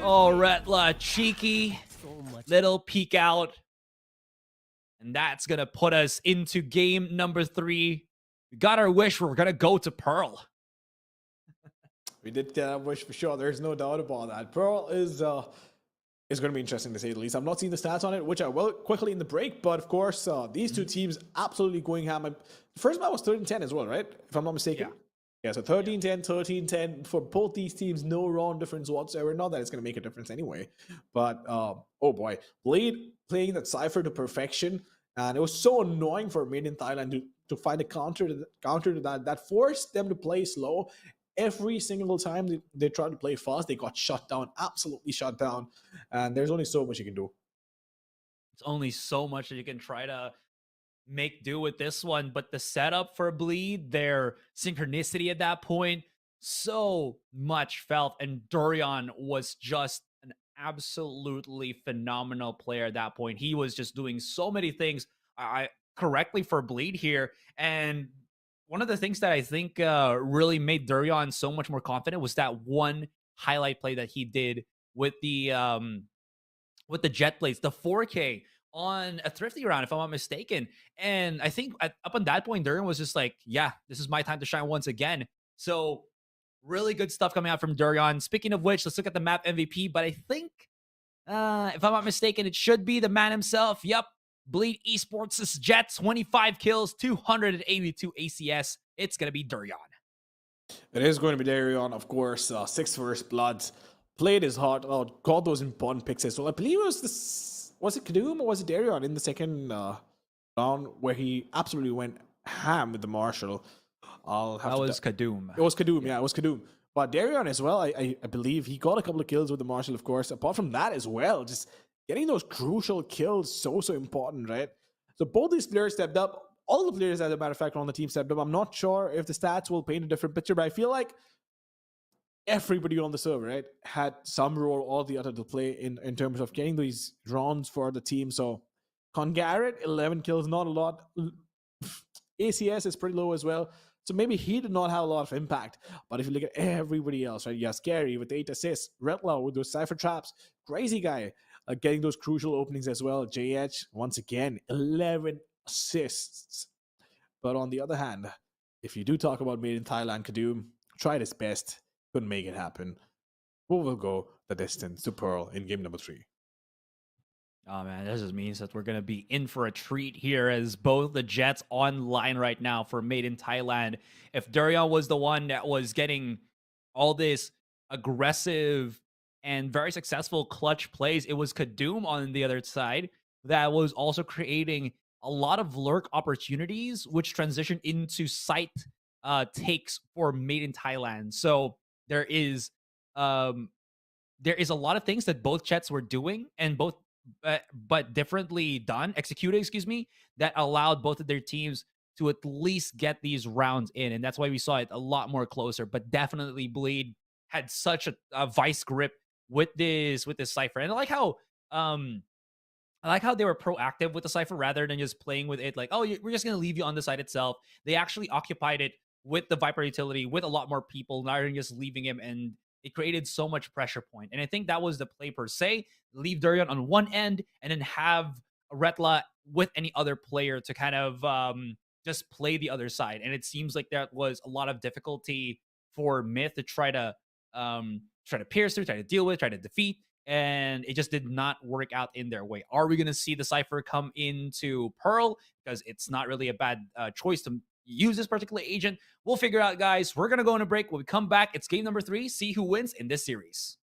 Oh, Retla, cheeky little peek out. And that's going to put us into game number 3. We got our wish. We're going to go to Pearl. We did get that wish for sure. There's no doubt about that. Pearl is going to be interesting to say the least. I've not seen the stats on it, which I will quickly in the break. But of course, these two teams absolutely going ham. The first map was 13-10 as well, right? If I'm not mistaken. Yeah, so 13-10, 13-10 for both these teams. No round difference whatsoever. Not that it's going to make a difference anyway. But, oh boy. Blade playing that Cypher to perfection. And it was so annoying for Made in Thailand to find a counter to that. That forced them to play slow. Every single time they tried to play fast, they got shut down. Absolutely shut down. And there's only so much you can do. It's only so much that you can try to make do with this one, but the setup for Bleed, their synchronicity at that point, so much felt, and Durian was just an absolutely phenomenal player at that point. He was just doing so many things correctly for Bleed here, and one of the things that I think really made Durian so much more confident was that one highlight play that he did with the jet blades, the 4K on a thrifty round, if I'm not mistaken. And I think up on that point, Durian was just like, yeah, this is my time to shine once again. So really good stuff coming out from Durian. Speaking of which, let's look at the map MVP. But I think, if I'm not mistaken, it should be the man himself. Yep. Bleed Esports' Jet, 25 kills, 282 ACS. It's going to be Durian. It is going to be Durian, of course. 6 first bloods. Played his heart out. Got those important picks as well. I believe it was it Kadum or was it Darion in the second round where he absolutely went ham with the Marshall? That was Kadum. It was Kadum, yeah, it was Kadum. But Darion as well, I believe he got a couple of kills with the Marshall, of course. Apart from that as well, just getting those crucial kills, so important, right? So both these players stepped up. All the players, as a matter of fact, on the team stepped up. I'm not sure if the stats will paint a different picture, but I feel like everybody on the server, right, had some role or the other to play in terms of getting these rounds for the team. So Con Garrett, 11 kills, not a lot. ACS is pretty low as well. So maybe he did not have a lot of impact. But if you look at everybody else, right, you have Scary with 8 assists, Retlaw with those Cypher traps, Crazy Guy getting those crucial openings as well. JH, once again, 11 assists. But on the other hand, if you do talk about Made in Thailand, Kadum tried his best. Couldn't make it happen. We will go the distance to Pearl in game number 3. Oh man, this just means that we're gonna be in for a treat here, as both the Jets online right now for Made in Thailand. If Durian was the one that was getting all this aggressive and very successful clutch plays, it was Kadum on the other side that was also creating a lot of lurk opportunities, which transitioned into site takes for Made in Thailand. So there is a lot of things that both Jets were doing, and both but differently executed, that allowed both of their teams to at least get these rounds in. And that's why we saw it a lot more closer. But definitely Bleed had such a vice grip with this Cypher. And I like how they were proactive with the Cypher rather than just playing with it like, oh, we're just going to leave you on the side itself. They actually occupied it with the Viper utility, with a lot more people, rather than just leaving him, and it created so much pressure point. And I think that was the play per se. Leave Durian on one end, and then have Retla with any other player to kind of just play the other side. And it seems like that was a lot of difficulty for Myth to try to pierce through, try to deal with, try to defeat, and it just did not work out in their way. Are we going to see the Cypher come into Pearl? Because it's not really a bad choice to use this particular agent. We'll figure out, guys. We're going to go on a break. When we come back, it's game number 3. See who wins in this series.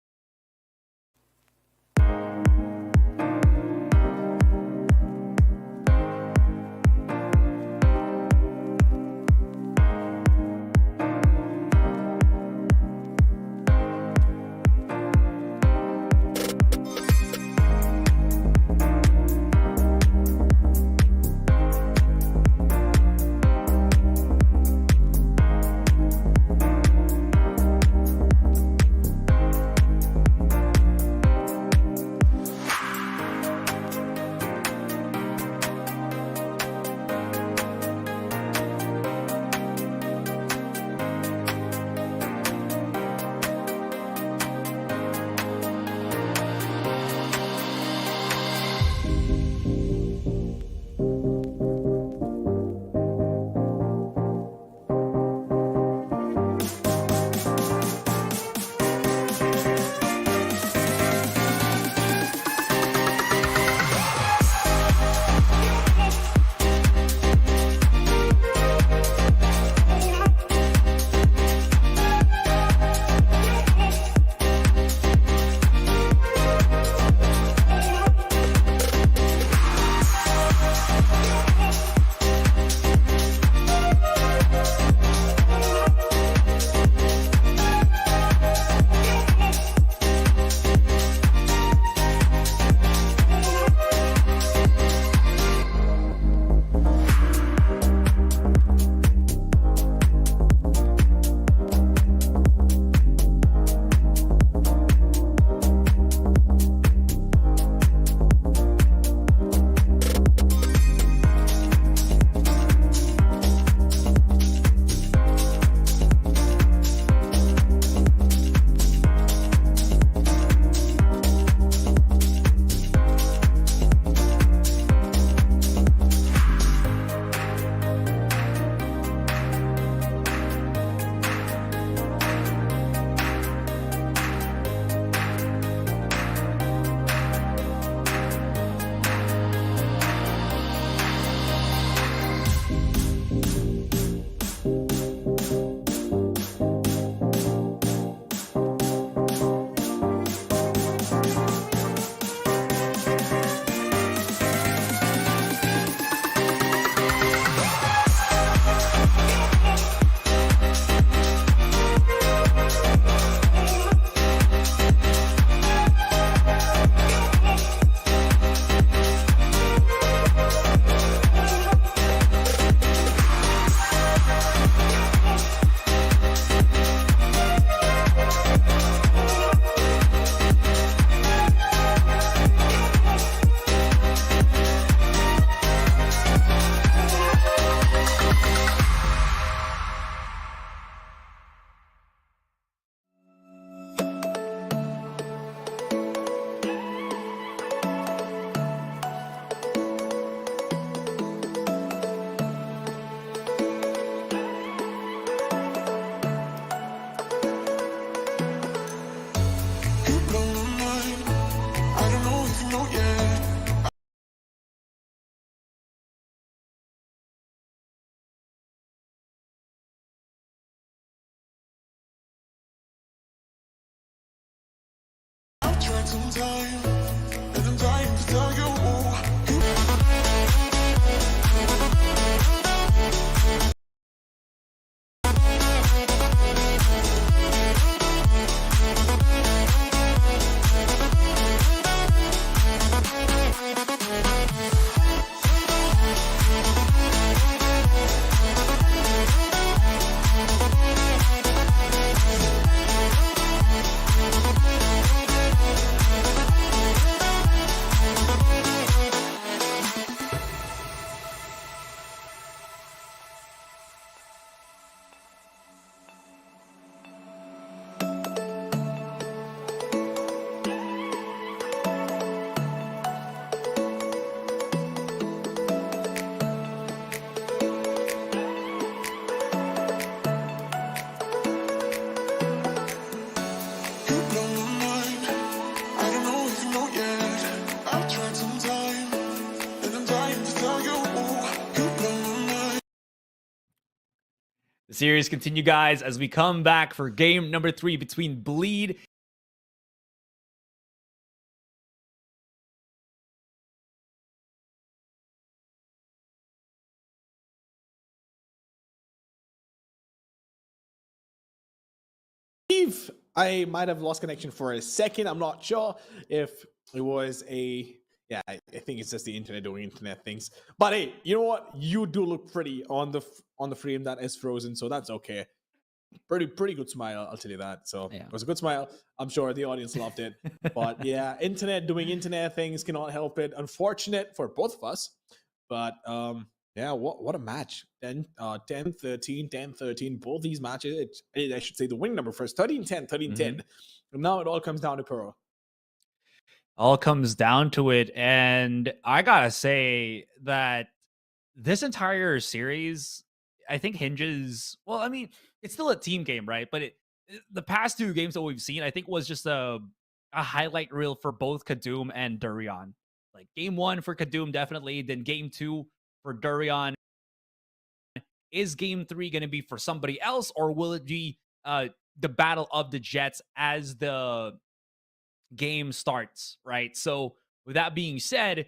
time, and I'm dying to tell you. The series continue, guys, as we come back for game number 3 between Bleed I might have lost connection for a second. I'm not sure if it was a I think it's just the internet doing internet things. But hey, you know what? You do look pretty on the frame that is frozen, so that's okay. Pretty good smile, I'll tell you that. So Yeah. it was a good smile. I'm sure the audience loved it. But yeah, internet doing internet things cannot help it. Unfortunate for both of us. But yeah, what a match. 10-13, 10-13. Both these matches, I should say the winning number first, 13-10, 13-10. And now it all comes down to Pearl. all comes down to it. And I gotta say that this entire series, I think hinges. Well, I mean, it's still a team game, right? But the past 2 games that we've seen, I think, was just a highlight reel for both Kadum and Durian. Like game 1 for Kadum, definitely. Then game 2 for Durian. Is game 3 going to be for somebody else, or will it be the battle of the Jets as the game starts, right? So with that being said,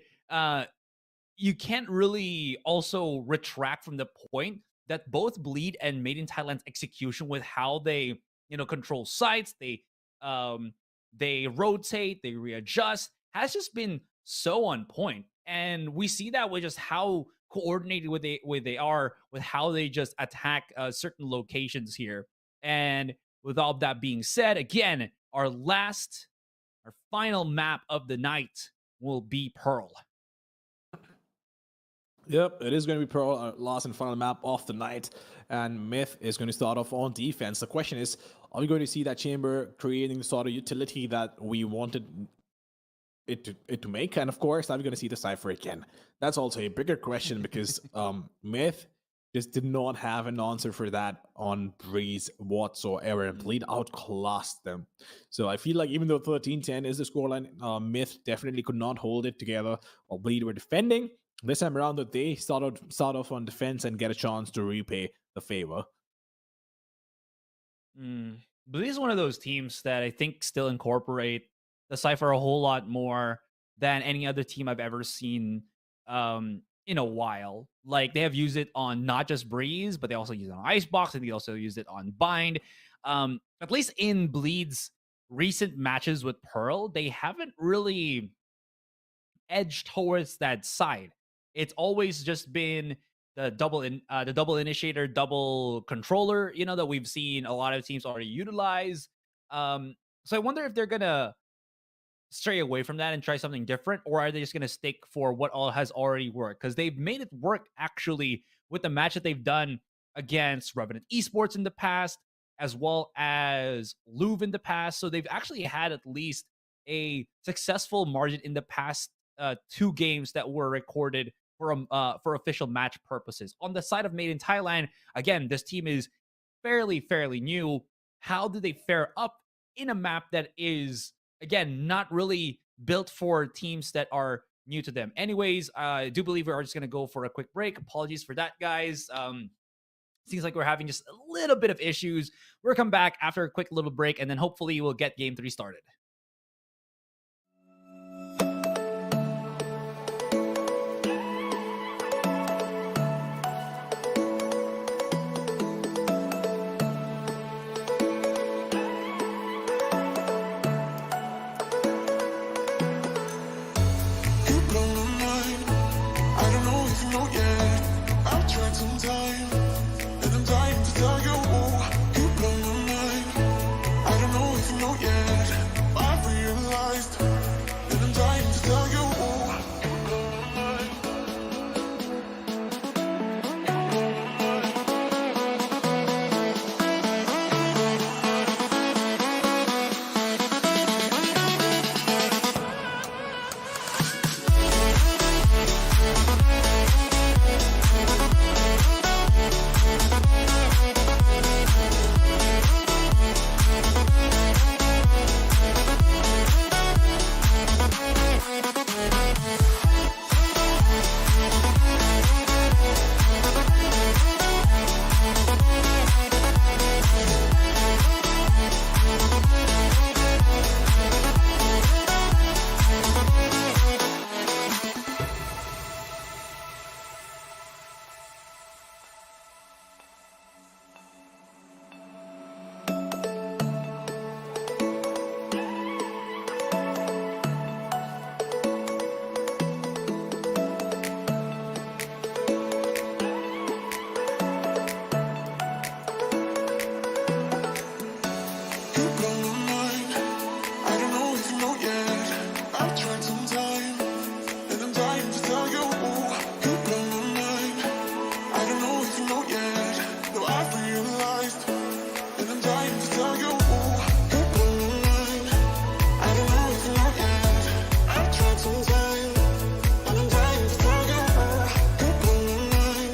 you can't really also retract from the point that both Bleed and Made in Thailand's execution with how they, control sites, they rotate, they readjust, has just been so on point. And we see that with just how coordinated they are with how they just attack certain locations here. And with all that being said, again, our final map of the night will be Pearl. Yep, it is going to be Pearl, our last and final map of the night. And Myth is going to start off on defense. The question is, are we going to see that chamber creating the sort of utility that we wanted it to make? And of course, are we going to see the Cypher again? That's also a bigger question because Myth just did not have an answer for that on Breeze whatsoever, and Bleed outclassed them. So I feel like even though 13-10 is the scoreline, Myth definitely could not hold it together, while Bleed were defending. This time around, that they start off on defense and get a chance to repay the favor. Bleed is one of those teams that I think still incorporate the Cypher a whole lot more than any other team I've ever seen in a while. Like, they have used it on not just Breeze, but they also use it on Icebox, and they also used it on Bind. At least in Bleed's recent matches with Pearl, they haven't really edged towards that side. It's always just been the double initiator, double controller, that we've seen a lot of teams already utilize. So I wonder if they're gonna stray away from that and try something different, or are they just going to stick for what all has already worked? Because they've made it work actually with the match that they've done against Revenant Esports in the past, as well as Louvre in the past. So they've actually had at least a successful margin in the past 2 games that were recorded for official match purposes. On the side of Made in Thailand, again, this team is fairly new. How do they fare up in a map that is, again, not really built for teams that are new to them? Anyways, I do believe we are just going to go for a quick break. Apologies for that, guys. Seems like we're having just a little bit of issues. We'll come back after a quick little break, and then hopefully we'll get game 3 started. tried some time, and I'm dying to tell you, you blow my mind. I don't know if you know yet, I've realized, and I'm dying to tell you, you blow my mind. You blow my mind. I don't know if you know yet. I've tried some time, and I'm dying to tell you. You blow my mind. I don't know if you know yet. No, I've realized, and I'm dying to tell you. You blow my mind. I don't know if you know yet. I've tried some time, and I'm dying to tell you. You blow my mind.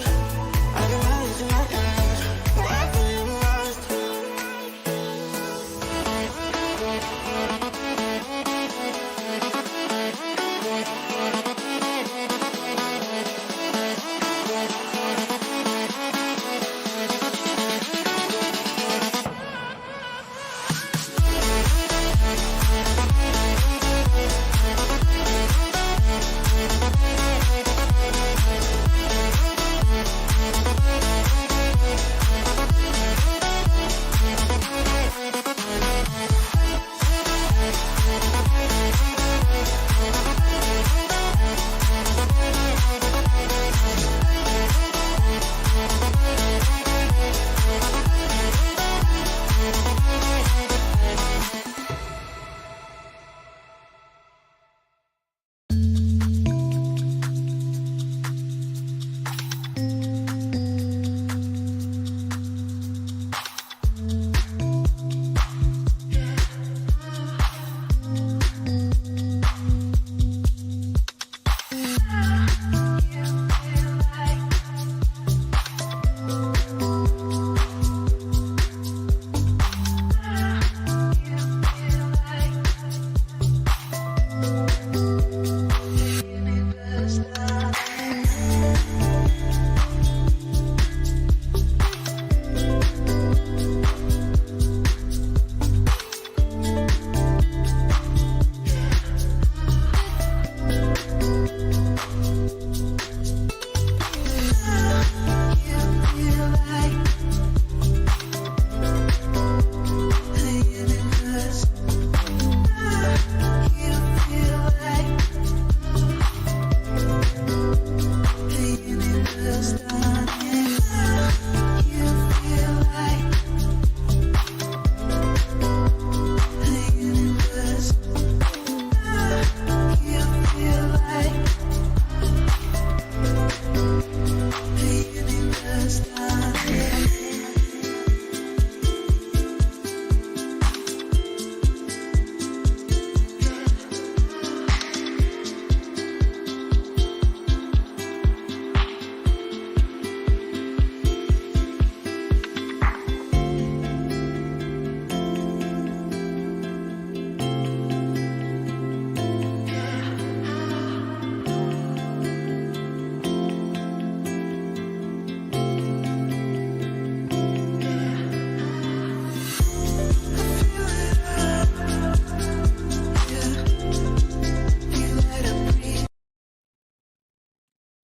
I don't know if you know yet. No, I've realized.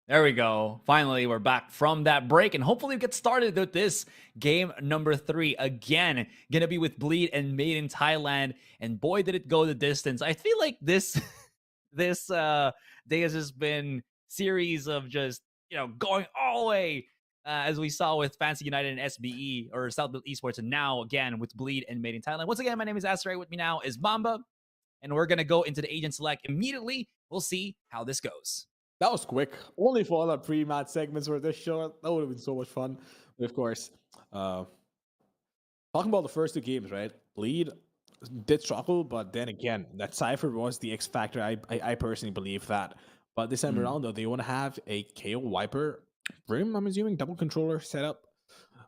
There we go. Finally, we're back from that break, and hopefully we get started with this game number 3. Again, gonna be with Bleed and Made in Thailand, and boy, did it go the distance. I feel like this day has just been series of just, going all the way as we saw with Fancy United and SBE or South Build Esports, and now again with Bleed and Made in Thailand. Once again, my name is Asteray. With me now is Mamba, and we're gonna go into the agent select immediately. We'll see how this goes. That was quick. Only for all our pre-match segments were this short. That would have been so much fun. But of course, talking about the first 2 games, right? Bleed did struggle, but then again, that Cypher was the X factor. I personally believe that. But this time around, though, they want to have a KO Viper Brim, I'm assuming, double controller setup,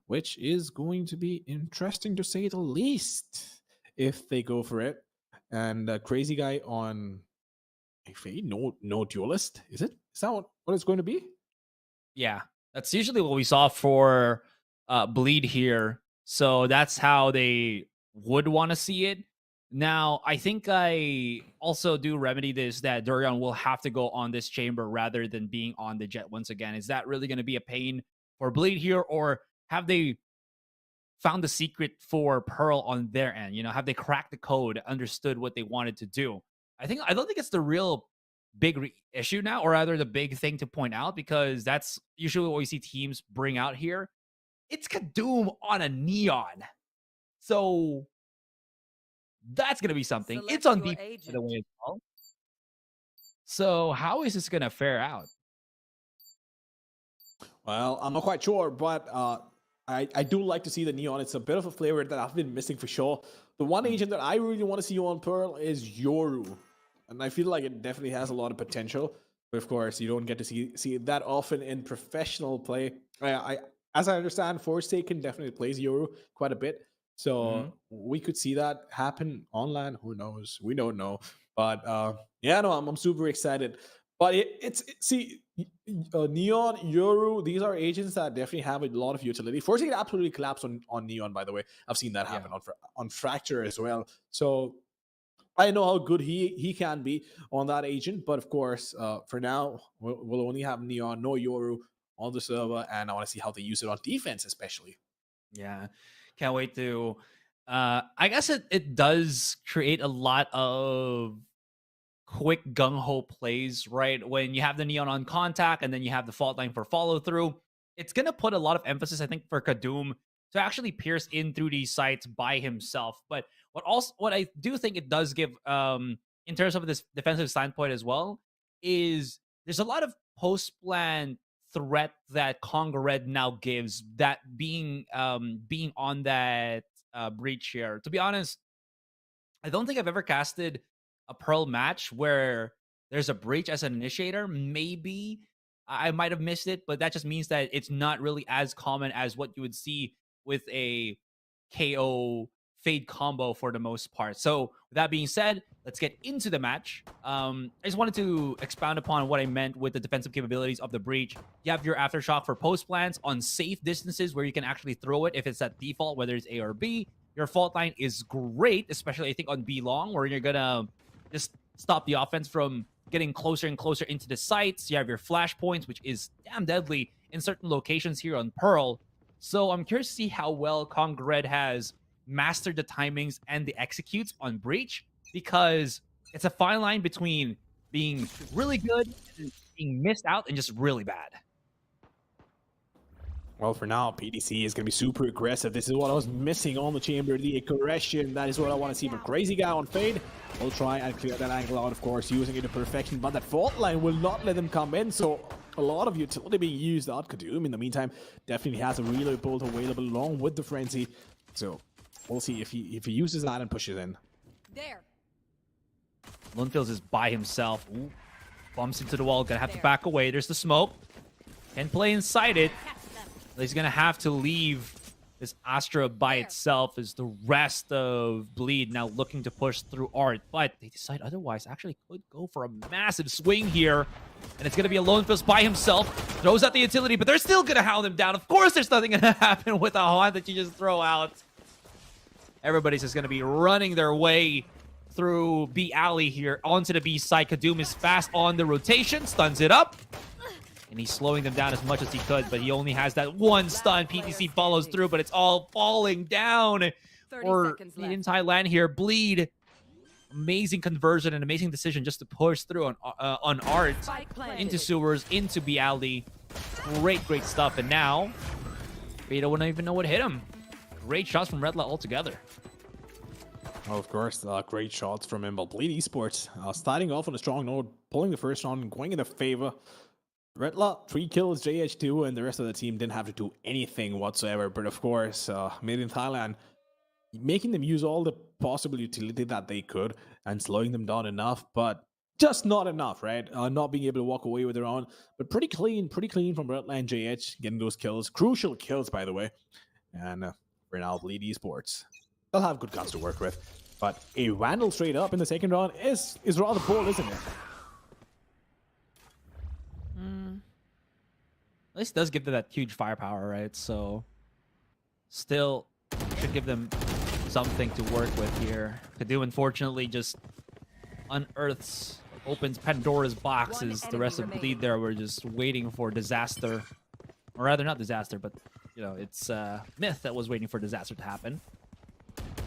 which is going to be interesting to say the least if they go for it. And Crazy Guy on a fade, no duelist, is it? Is that what it's going to be? Yeah, that's usually what we saw for Bleed here. So that's how they would want to see it. Now, I think I also do remedy this, that Durian will have to go on this chamber rather than being on the jet once again. Is that really going to be a pain for Bleed here, or have they found the secret for Pearl on their end? You know, have they cracked the code, understood what they wanted to do? I don't think it's the real big issue now, or rather the big thing to point out, because that's usually what we see teams bring out here. It's Kadoom on a Neon. So that's going to be something. Select it's on your defense, by the way, as well. So how is this going to fare out? Well, I'm not quite sure, but I do like to see the Neon. It's a bit of a flavor that I've been missing for sure. The one agent that I really want to see on Pearl is Yoru. And I feel like it definitely has a lot of potential. But of course, you don't get to see it that often in professional play. As I understand, Forsaken definitely plays Yoru quite a bit. So we could see that happen online. Who knows? We don't know. But yeah, no, I'm super excited. But Neon, Yoru, these are agents that definitely have a lot of utility. Forsaken absolutely collapsed on Neon, by the way. I've seen that happen on Fracture as well. So I know how good he can be on that agent. But of course, for now, we'll only have Neon, no Yoru on the server. And I want to see how they use it on defense, especially. Yeah. Can't wait to I guess it does create a lot of quick gung-ho plays, right? When you have the Neon on contact and then you have the fault line for follow-through, it's going to put a lot of emphasis, I think, for Kadoom to actually pierce in through these sites by himself. But what I do think it does give, in terms of this defensive standpoint as well, is there's a lot of post-plan threat that Conga Red now gives, that being on that breach here. To be honest, I don't think I've ever casted a Pearl match where there's a breach as an initiator. Maybe I might have missed it, but that just means that it's not really as common as what you would see with a KO fade combo for the most part. So with that being said, let's get into the match. I just wanted to expound upon what I meant with the defensive capabilities of the breach. You have your aftershock for post plans on safe distances where you can actually throw it if it's at default, whether it's A or B. Your fault line is great, especially I think on B long, where you're gonna just stop the offense from getting closer and closer into the sites. You have your flash points, which is damn deadly in certain locations here on Pearl. So I'm curious to see how well Conga Red has mastered the timings and the executes on breach, because it's a fine line between being really good and being missed out and just really bad. Well, for now, PDC is going to be super aggressive. This is what I was missing on the chamber, the aggression. That is what I want to see from Crazy Guy on Fade. We'll try and clear that angle out, of course, using it to perfection, but that fault line will not let them come in, so a lot of utility being used out. Kadoom, in the meantime, definitely has a reload bolt available along with the Frenzy. So we'll see if he uses that and pushes in. There. Lundfields is by himself. Ooh, bumps into the wall, gonna have to back away. There's the smoke. Can play inside it. He's gonna have to leave this Astra by itself, as the rest of Bleed now looking to push through Art, but they decide otherwise. Actually could go for a massive swing here, and it's gonna be a Lone Fist by himself. Throws out the utility, but they're still gonna hound him down. Of course there's nothing gonna happen with a haunt that you just throw out. Everybody's just gonna be running their way through B alley here onto the B side. Kadoom is fast on the rotation, stuns it up. And he's slowing them down as much as he could, but he only has that one stun. PTC follows through, but it's all falling down. Or in Thailand here, Bleed. Amazing conversion and amazing decision just to push through on Art into sewers, into B alley. Great stuff. And now, Beta wouldn't even know what hit him. Great shots from Redla altogether. Oh, of course, great shots from him. But Bleed Esports starting off on a strong note, pulling the first round and going in their favor. Redla, 3 kills, JH2, and the rest of the team didn't have to do anything whatsoever. But of course, Made in Thailand, making them use all the possible utility that they could and slowing them down enough, but just not enough, right? Not being able to walk away with their own, but pretty clean from Redla and JH, getting those kills. Crucial kills, by the way. And for now, Bleed Esports, they'll have good guns to work with. But a Vandal straight up in the second round is rather bold, isn't it? At least it does give them that huge firepower, right? So still should give them something to work with here. Kadu, unfortunately, just unearths, opens Pandora's boxes. The rest of Bleed there were just waiting for disaster. Or rather, not disaster, but, you know, it's Myth that was waiting for disaster to happen.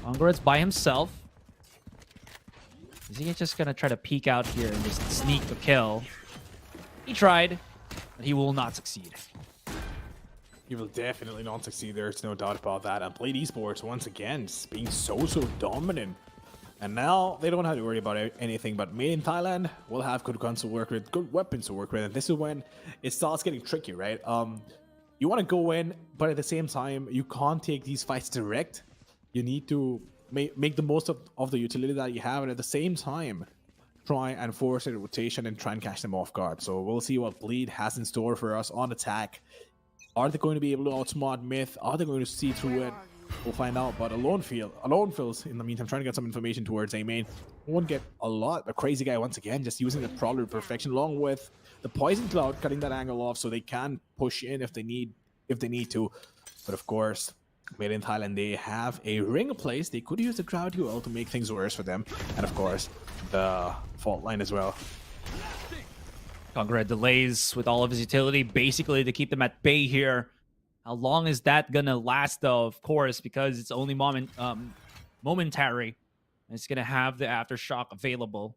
Congored's by himself. Is he just going to try to peek out here and just sneak the kill? He tried, but he will not succeed. He will definitely not succeed. There's no doubt about that. And Blade Esports, once again, just being so dominant. And now they don't have to worry about anything, but Made in Thailand will have good guns to work with, good weapons to work with. And this is when it starts getting tricky, right? You want to go in, but at the same time, you can't take these fights direct. You need to make the most of the utility that you have, and at the same time, try and force a rotation and try and catch them off guard. So we'll see what Bleed has in store for us on attack. Are they going to be able to outsmart Myth? Are they going to see through it? We'll find out. But Alone Feels, in the meantime, trying to get some information towards A main. Won't get a lot. A Crazy Guy, once again, just using the Prowler to perfection, along with the Poison Cloud, cutting that angle off so they can push in if they need to. But of course, Made in Thailand, they have a ring in place. They could use the crowd duel to make things worse for them. And of course, the fault line as well. Congored delays with all of his utility, basically to keep them at bay here. How long is that gonna last, though? Of course, because it's only momentary. It's gonna have the aftershock available.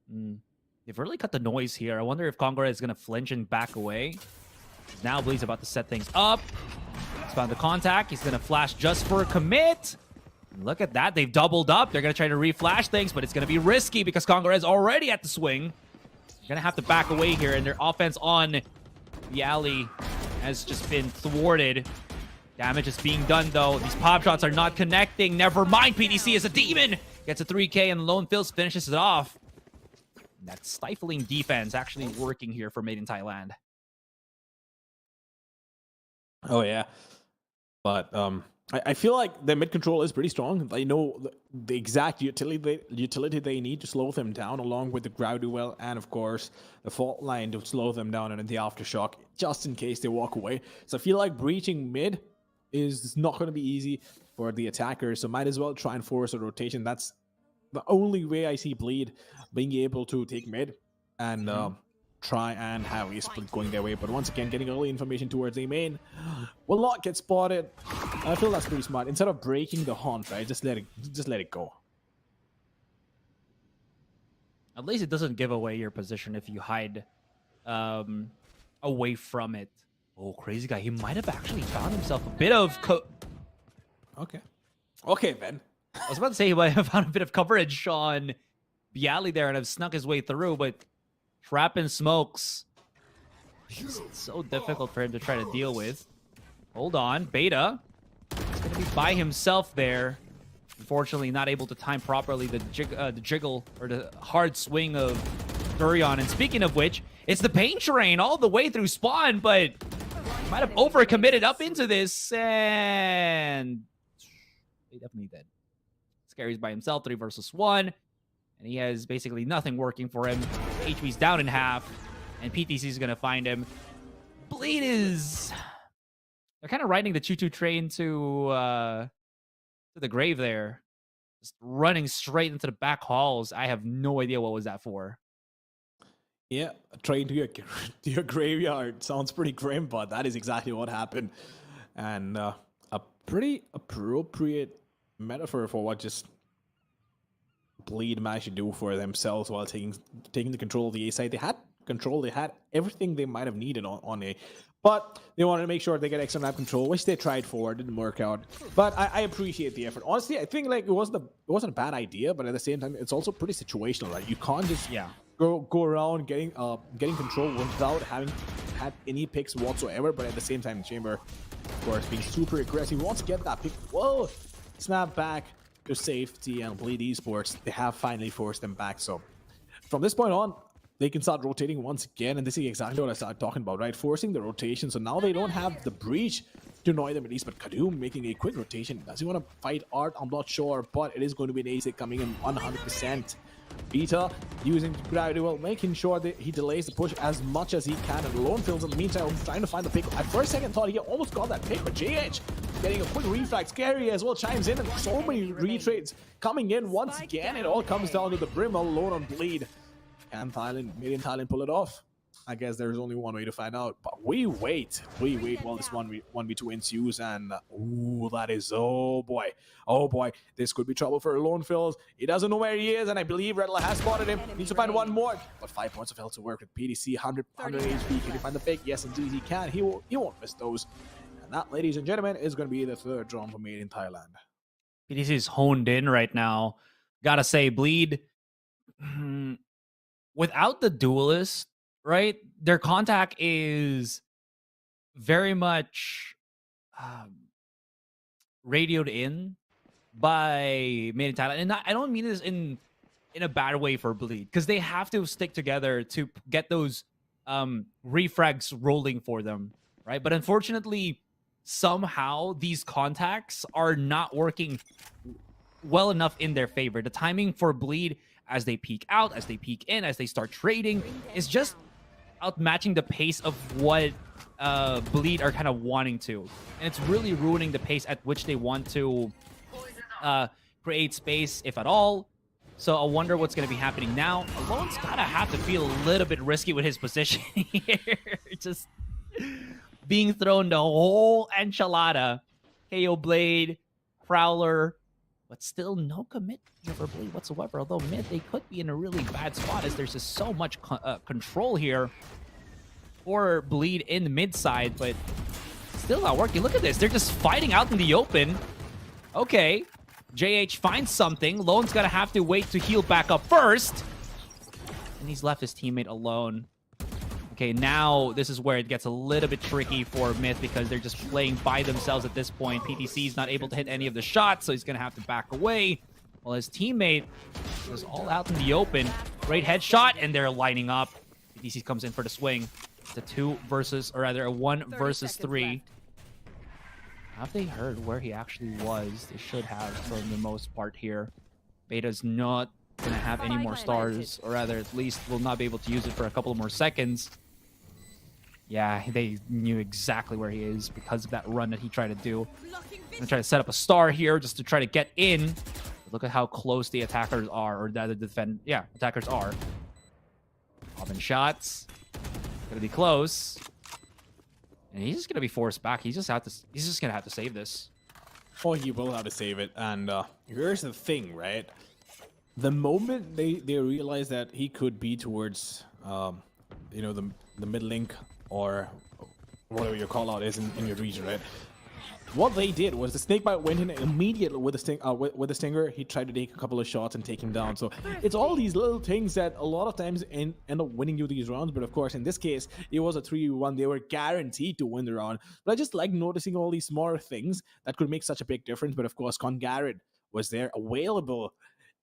They've really cut the noise here. I wonder if Congored is gonna flinch and back away. Now Bleed's about to set things up. He's found the contact. He's gonna flash just for a commit. Look at that. They've doubled up. They're gonna try to reflash things, but it's gonna be risky because Congored is already at the swing. Gonna have to back away here, and their offense on the alley has just been thwarted. Damage is being done, though. These pop shots are not connecting. Never mind, PDC is a demon. Gets a 3K, and Lone Phils finishes it off. And that stifling defense actually working here for Made in Thailand. Oh, yeah. But I feel like the mid control is pretty strong. They know the exact utility they need to slow them down, along with the ground duel and, of course, the fault line to slow them down, and then the aftershock, just in case they walk away. So I feel like breaching mid is not going to be easy for the attackers, so might as well try and force a rotation. That's the only way I see Bleed being able to take mid and try and have a split going their way. But once again, getting early information towards A main will not get spotted. I feel that's pretty smart. Instead of breaking the haunt, right, just let it go. At least it doesn't give away your position if you hide away from it. Oh, Crazy Guy, he might have actually found himself a bit of Okay, Ben. I was about to say he might have found a bit of coverage on Bialy there and have snuck his way through, but Trap and Smokes, it's so difficult for him to try to deal with. Hold on, Beta. He's going to be by himself there. Unfortunately, not able to time properly the jiggle or the hard swing of Durian. And speaking of which, it's the pain train all the way through spawn, but he might have overcommitted up into this, and they definitely did. Scary's by himself, 3 versus 1, and he has basically nothing working for him. HP's down in half, and PTC is going to find him. Bleed is... They're kind of riding the choo-choo train to the grave there. Just running straight into the back halls. I have no idea what was that for. Yeah, a train to your graveyard. Sounds pretty grim, but that is exactly what happened. And a pretty appropriate metaphor for what just Bleed managed to do for themselves while taking the control of the A side. They had control. They had everything they might have needed on A. But they wanted to make sure they get extra map control, which they tried for. It didn't work out. But I appreciate the effort. Honestly, I think like it wasn't a bad idea, but at the same time, it's also pretty situational, right? You can't just go around getting control without having had any picks whatsoever. But at the same time, Chamber, of course, being super aggressive, he wants to get that pick. Whoa! Snap back to safety and Bleed Esports. They have finally forced them back. So from this point on, they can start rotating once again, and this is exactly what I started talking about, right? Forcing the rotation, so now they don't have the breach to annoy them at least, but Kadum making a quick rotation. Does he want to fight Art? I'm not sure, but it is going to be an ASIC coming in 100%. Peter using gravity well, making sure that he delays the push as much as he can, and Lone Films in the meantime trying to find the pick. At first second thought he almost got that pick, but JH getting a quick reflex. Scary as well chimes in, and so many retrades coming in once again. It all comes down to the Brim alone on Bleed. Can Thailand, made in Thailand, pull it off? I guess there's only one way to find out. But we wait while this 1v2 ensues, and ooh, that is, oh boy, this could be trouble for Lone Fills. He doesn't know where he is, and I believe Redler has spotted him. Needs to find one more, but 5 points of health to work with. PDC 100 HP. Can he find the pick? Yes, indeed he can. He won't miss those. And that, ladies and gentlemen, is going to be the third drawn for Made in Thailand. PDC is honed in right now. Gotta say, Bleed. Without the duelist, right, their contact is very much radioed in by Made in Thailand. And I don't mean this in a bad way for Bleed, because they have to stick together to get those refrags rolling for them, right? But unfortunately, somehow these contacts are not working well enough in their favor. The timing for Bleed as they peek out, as they peek in, as they start trading, is just outmatching the pace of what Bleed are kind of wanting to. And it's really ruining the pace at which they want to create space, if at all. So I wonder what's going to be happening now. Alone's going to have to feel a little bit risky with his position here. Just being thrown the whole enchilada. KO Blade, Prowler, but still no commit for Bleed whatsoever. Although mid, they could be in a really bad spot as there's just so much control here for Bleed in the mid side, but still not working. Look at this. They're just fighting out in the open. Okay. JH finds something. Lone's going to have to wait to heal back up first. And he's left his teammate alone. Okay, now this is where it gets a little bit tricky for Myth because they're just playing by themselves at this point. PTC is not able to hit any of the shots, so he's going to have to back away. While his teammate is all out in the open. Great headshot, and they're lining up. PTC comes in for the swing. It's a 2 versus, or rather a 1 versus 3. Left. Have they heard where he actually was? They should have for the most part here. Beta's not going to have any more stars, or rather at least will not be able to use it for a couple of more seconds. Yeah, they knew exactly where he is because of that run that he tried to do. I'm going to try to set up a star here just to try to get in. But look at how close the attackers are, or the attackers are. Popping shots. Gonna be close. And he's just gonna be forced back. He's just gonna have to save this. Oh, he will have to save it. And here's the thing, right? The moment they realize that he could be towards you know, the mid link or whatever your call out is in your region, right? What they did was the Snakebite went in immediately with the Stinger. He tried to take a couple of shots and take him down. So it's all these little things that a lot of times end up winning you these rounds. But of course, in this case, it was a 3-1. They were guaranteed to win the round. But I just like noticing all these small things that could make such a big difference. But of course, Con Garrett was there available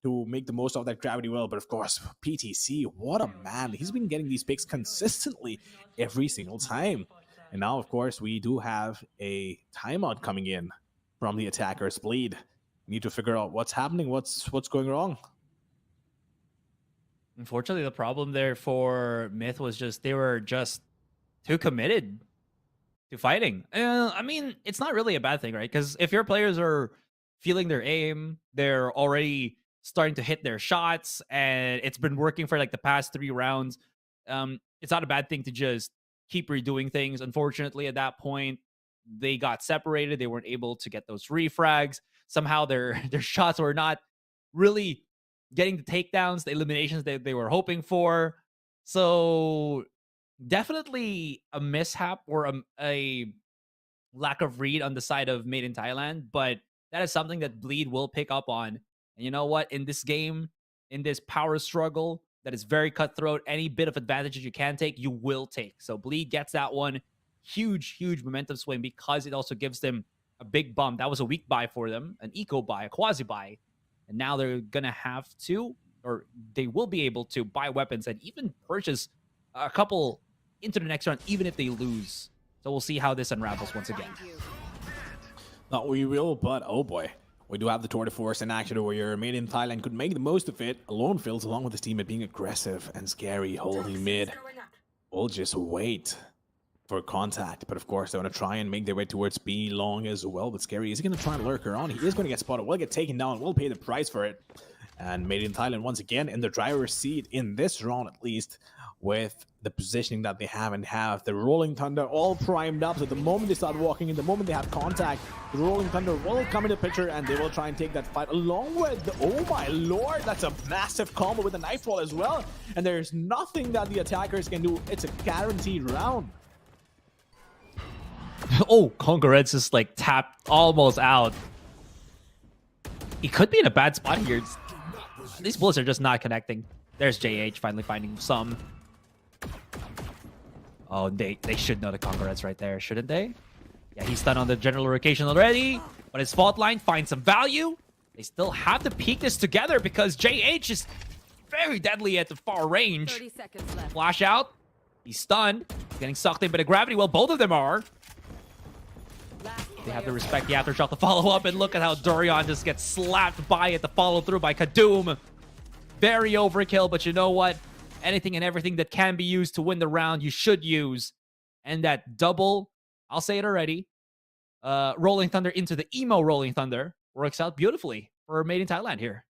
to make the most of that gravity well. But of course, PTC, what a man. He's been getting these picks consistently every single time. And now, of course, we do have a timeout coming in from the attackers. Bleed. We need to figure out what's happening, what's going wrong. Unfortunately, the problem there for Myth was just they were just too committed to fighting. I mean, it's not really a bad thing, right? Because if your players are feeling their aim, they're already starting to hit their shots, and it's been working for like the past 3 rounds, it's not a bad thing to just keep redoing things. Unfortunately, at that point, they got separated. They weren't able to get those refrags. Somehow their shots were not really getting the takedowns, the eliminations that they were hoping for. So definitely a mishap or a lack of read on the side of Made in Thailand, but that is something that Bleed will pick up on. And you know what? In this game, in this power struggle that is very cutthroat, any bit of advantage that you can take, you will take. So Bleed gets that one. Huge momentum swing because it also gives them a big bump. That was a weak buy for them, an eco buy, a quasi buy. And now they're going to have to, or they will be able to buy weapons and even purchase a couple into the next round, even if they lose. So we'll see how this unravels once again. Not we will, but oh boy. We do have the Tour de Force in action over here. Made in Thailand could make the most of it. Alone Fields, along with his teammate, being aggressive and scary, holding mid. We'll just wait for contact. But of course, they're going to try and make their way towards B long as well. But Scary is going to try and lurk around. He is going to get spotted. Will get taken down. Will pay the price for it. And Made in Thailand, once again, in the driver's seat, in this round at least, with the positioning that they have the Rolling Thunder all primed up. So the moment they start walking in, the moment they have contact, the Rolling Thunder will come into picture and they will try and take that fight along with the, oh my lord, that's a massive combo with the Nightfall as well. And there's nothing that the attackers can do. It's a guaranteed round. Oh, Conqueror's just like tapped almost out. He could be in a bad spot here. These bullets are just not connecting. There's JH finally finding some. Oh, they should know the Conqueror's right there, shouldn't they? Yeah, he's done on the general location already. But his fault line finds some value. They still have to peek this together because JH is very deadly at the far range. 30 seconds left. Flash out. He's stunned. He's getting sucked in by the gravity. Well, both of them are. They have to respect the aftershock to follow up, and look at how Dorian just gets slapped by at the follow through by Kadum. Very overkill, but you know what? Anything and everything that can be used to win the round, you should use. And that double, I'll say it already, Rolling Thunder into the emo Rolling Thunder works out beautifully for Made in Thailand here.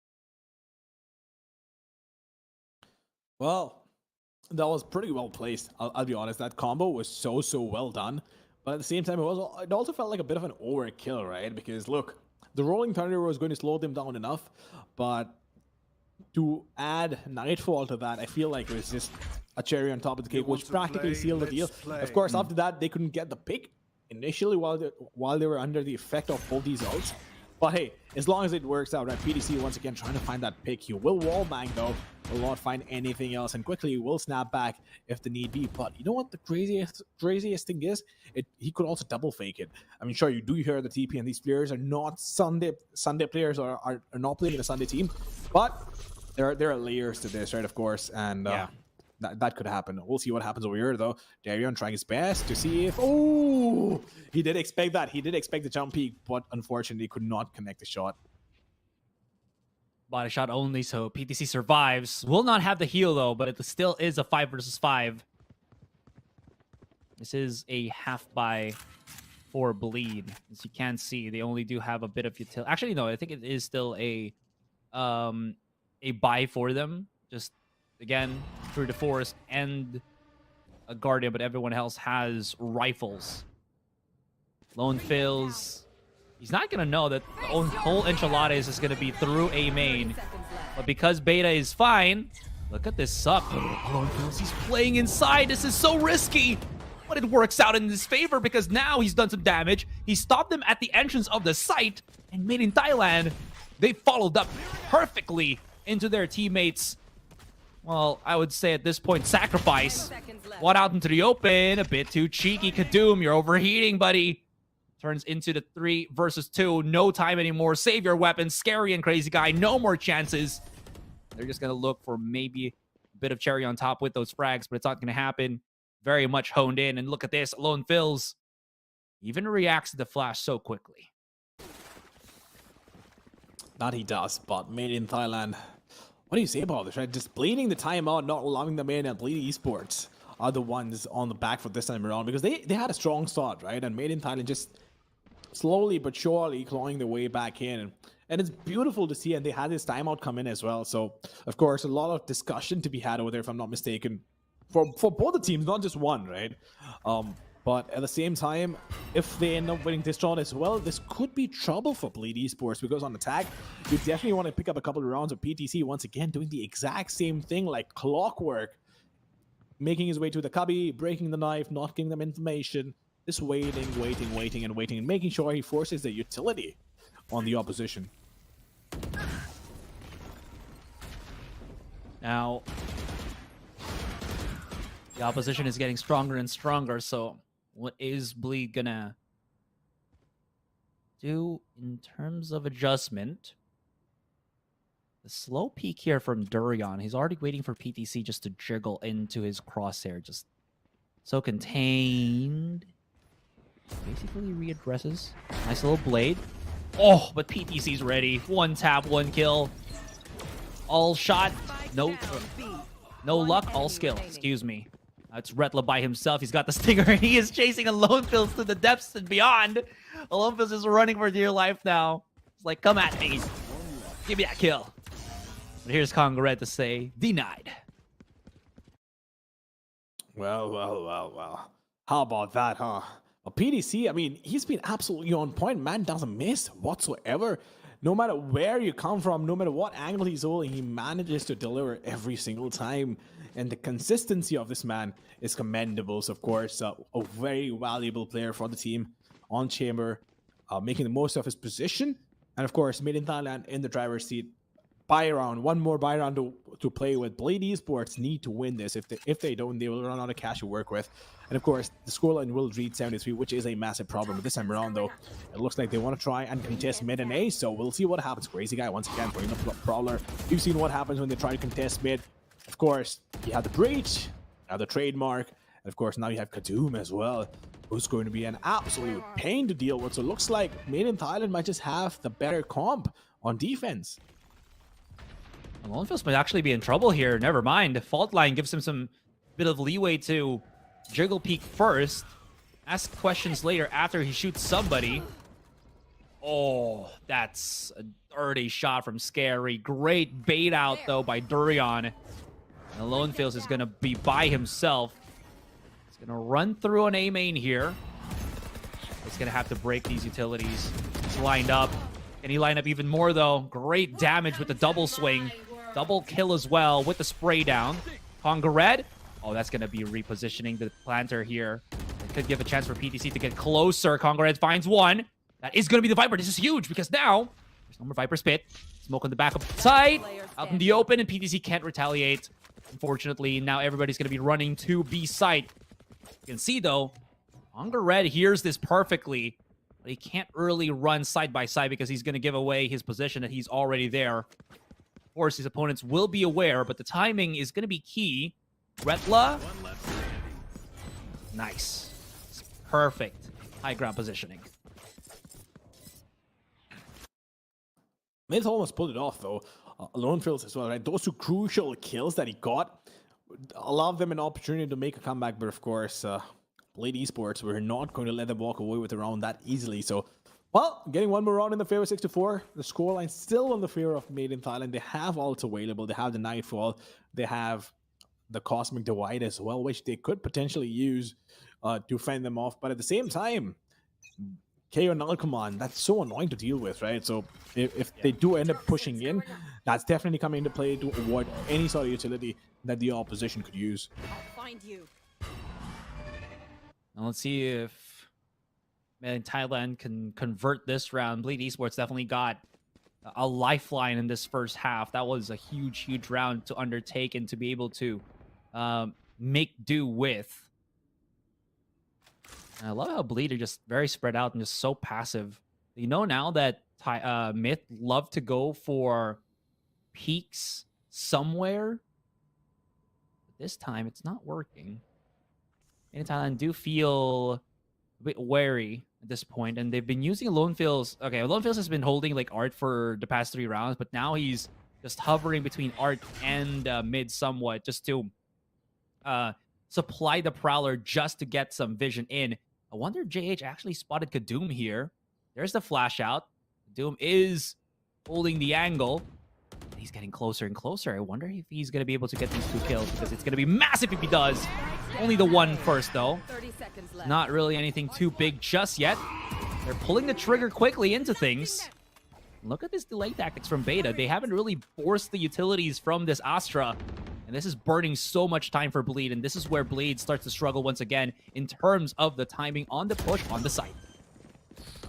Well, that was pretty well placed. I'll be honest. That combo was so well done. But at the same time, it also felt like a bit of an overkill, right? Because look, the Rolling Thunder was going to slow them down enough, but to add Nightfall to that, I feel like it was just a cherry on top of the cake, which practically sealed the deal. Of course, after that, they couldn't get the pick initially while they were under the effect of both these ults. But hey, as long as it works out, right? PDC once again trying to find that pick. He will wallbang though, will not find anything else, and quickly will snap back if the need be. But you know what the craziest thing is? He could also double fake it. I mean, sure, you do hear the TP, and these players are not Sunday players, or are not playing in a Sunday team, but there are layers to this, right? Of course, and yeah. That could happen. We'll see what happens over here, though. Darion trying his best to see if... Oh! He did expect that. He did expect the jump peak, but unfortunately could not connect the shot. Body shot only, so PTC survives. Will not have the heal, though, but it still is a 5 versus 5. This is a half buy for Bleed. As you can see, they only do have a bit of utility. Actually, no, I think it is still a buy for them. Just... Again, through the forest and a Guardian, but everyone else has rifles. Lone Phils. He's not going to know that the whole enchilada is just going to be through A main. But because Beta is fine, look at this suck. Lone Phils, he's playing inside. This is so risky. But it works out in his favor because now he's done some damage. He stopped them at the entrance of the site. And Made in Thailand, they followed up perfectly into their teammates. Well, I would say at this point, sacrifice. One out into the open. A bit too cheeky. Kadum, you're overheating, buddy. Turns into the 3 versus 2. No time anymore. Save your weapons. Scary and Crazy Guy. No more chances. They're just going to look for maybe a bit of cherry on top with those frags, but it's not going to happen. Very much honed in. And look at this. Lone Phils even reacts to the flash so quickly. That he does, but Made in Thailand... What do you say about this, right? Just bleeding the timeout, not allowing them in, and Bleed Esports are the ones on the back foot this time around, because they had a strong start, right? And Made in Thailand just slowly but surely clawing their way back in. And it's beautiful to see, and they had this timeout come in as well. So, of course, a lot of discussion to be had over there, if I'm not mistaken, for both the teams, not just one, right? But at the same time, if they end up winning this round as well, this could be trouble for Bleed Esports, because on attack, you definitely want to pick up a couple of rounds of PTC once again, doing the exact same thing like clockwork. making his way to the cubby, breaking the knife, not giving them information, just waiting, and making sure he forces the utility on the opposition. Now, the opposition is getting stronger and stronger, so what is Bleed gonna do in terms of adjustment? The slow peek here from Durian. He's already waiting for PTC just to jiggle into his crosshair. Just so contained. Basically readdresses. Nice little blade. Oh, but PTC's ready. One tap, one kill. All shot. No luck, all skill. Excuse me. It's Retla by himself. He's got the stinger and he is chasing Alone Fills to the depths and beyond. Alone Fills is running for dear life now. It's like, come at me. Give me that kill. But here's Congaret to say, denied. Well. How about that, huh? Well, PDC, I mean, he's been absolutely on point. Man doesn't miss whatsoever. No matter where you come from, no matter what angle he's holding, he manages to deliver every single time. And the consistency of this man is commendable. So, of course, a very valuable player for the team on Chamber, making the most of his position. And, of course, Made in Thailand in the driver's seat. Buy round, one more buy round to play with. Blade Esports need to win this. If they don't, they will run out of cash to work with. And of course, the scoreline will read 73, which is a massive problem. But this time around, though, it looks like they want to try and contest mid and A. So we'll see what happens. Crazy guy once again putting the Prowler. You've seen what happens when they try to contest mid. Of course, you have the breach, now the trademark, and of course now you have Kadoom as well, who's going to be an absolute pain to deal with. So it looks like Made in Thailand might just have the better comp on defense. Lone Fills might actually be in trouble here. Never mind. Fault Line gives him some bit of leeway to jiggle peek first, ask questions later after he shoots somebody. Oh, that's a dirty shot from Scary. Great bait out, though, by Durian. And Lone Fills is going to be by himself. He's going to run through an A main here. He's going to have to break these utilities. He's lined up. Can he line up even more, though? Great damage with the double swing. Double kill as well with the spray down. Congaret. Oh, that's going to be repositioning the planter here. It could give a chance for PTC to get closer. Congaret finds one. That is going to be the Viper. This is huge because now there's no more Viper Spit. Smoke on the back of side. Out in the open, and PTC can't retaliate. Unfortunately, now everybody's going to be running to B site. You can see, though, Congaret hears this perfectly. But he can't really run side by side because he's going to give away his position that he's already there. Of course, his opponents will be aware, but the timing is going to be key. Retla. Nice. It's perfect. High ground positioning. Myth almost pulled it off, though. Lone Fills as well, right? Those two crucial kills that he got allowed them an opportunity to make a comeback, but of course, Blade Esports, we're not going to let them walk away with a round that easily. So, well, getting one more round in the favor, 6-4. The scoreline still in the favor of Made in Thailand. They have ults available. They have the Nightfall. They have the Cosmic Divide as well, which they could potentially use to fend them off. But at the same time, KO Null Command, that's so annoying to deal with, right? So if they do end up pushing in, that's definitely coming into play to avoid any sort of utility that the opposition could use. I'll find you. Now let's see if Thailand can convert this round. Bleed Esports definitely got a lifeline in this first half. That was a huge, huge round to undertake and to be able to make do with. And I love how Bleed are just very spread out and just so passive. You know now that Myth love to go for peaks somewhere. But this time, it's not working. In Thailand do feel a bit wary at this point, and they've been using Lone Fills. Okay, Lone Fills has been holding like Art for the past 3 rounds, but now he's just hovering between Art and mid somewhat, just to supply the Prowler just to get some vision in. I wonder if JH actually spotted Kadoom here. There's the flash out. Kadoom is holding the angle. He's getting closer and closer. I wonder if he's going to be able to get these 2 kills, because it's going to be massive if he does. Only the one first, though. 30 seconds left. Not really anything too big just yet. They're pulling the trigger quickly into things. Look at this delay tactics from Beta. They haven't really forced the utilities from this Astra. And this is burning so much time for Bleed, and this is where Bleed starts to struggle once again in terms of the timing on the push on the site.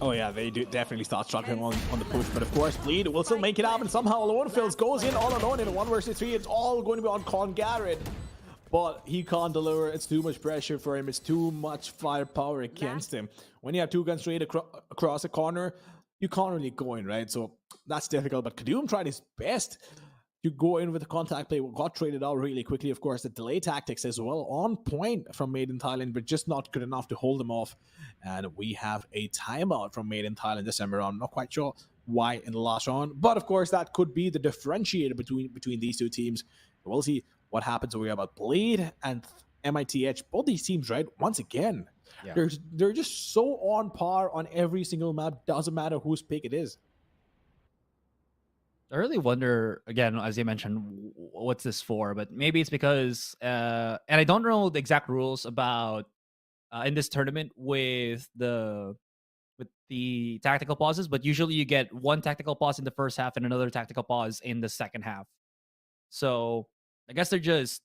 Oh yeah, they do definitely start struggling on the push, but of course Bleed will still make it happen somehow. Alone Fills goes in all alone in a 1 versus 3. It's all going to be on Con Garrett, but he can't deliver. It's too much pressure for him. It's too much firepower against him. When you have 2 guns straight across a corner, you can't really go in, right? So that's difficult, but Kadum tried his best to go in with the contact play. Got traded out really quickly. Of course, the delay tactics as well on point from Made in Thailand, but just not good enough to hold them off. And we have a timeout from Made in Thailand this time around. I'm not quite sure why in the last round, but of course that could be the differentiator between these 2 teams. We'll see what happens when we have about Blade and MITH. Both these teams, right? Once again, they're just so on par on every single map. Doesn't matter whose pick it is. I really wonder, again, as you mentioned, what's this for? But maybe it's because, and I don't know the exact rules about in this tournament with the tactical pauses, but usually you get 1 tactical pause in the first half and another tactical pause in the second half. So I guess they're just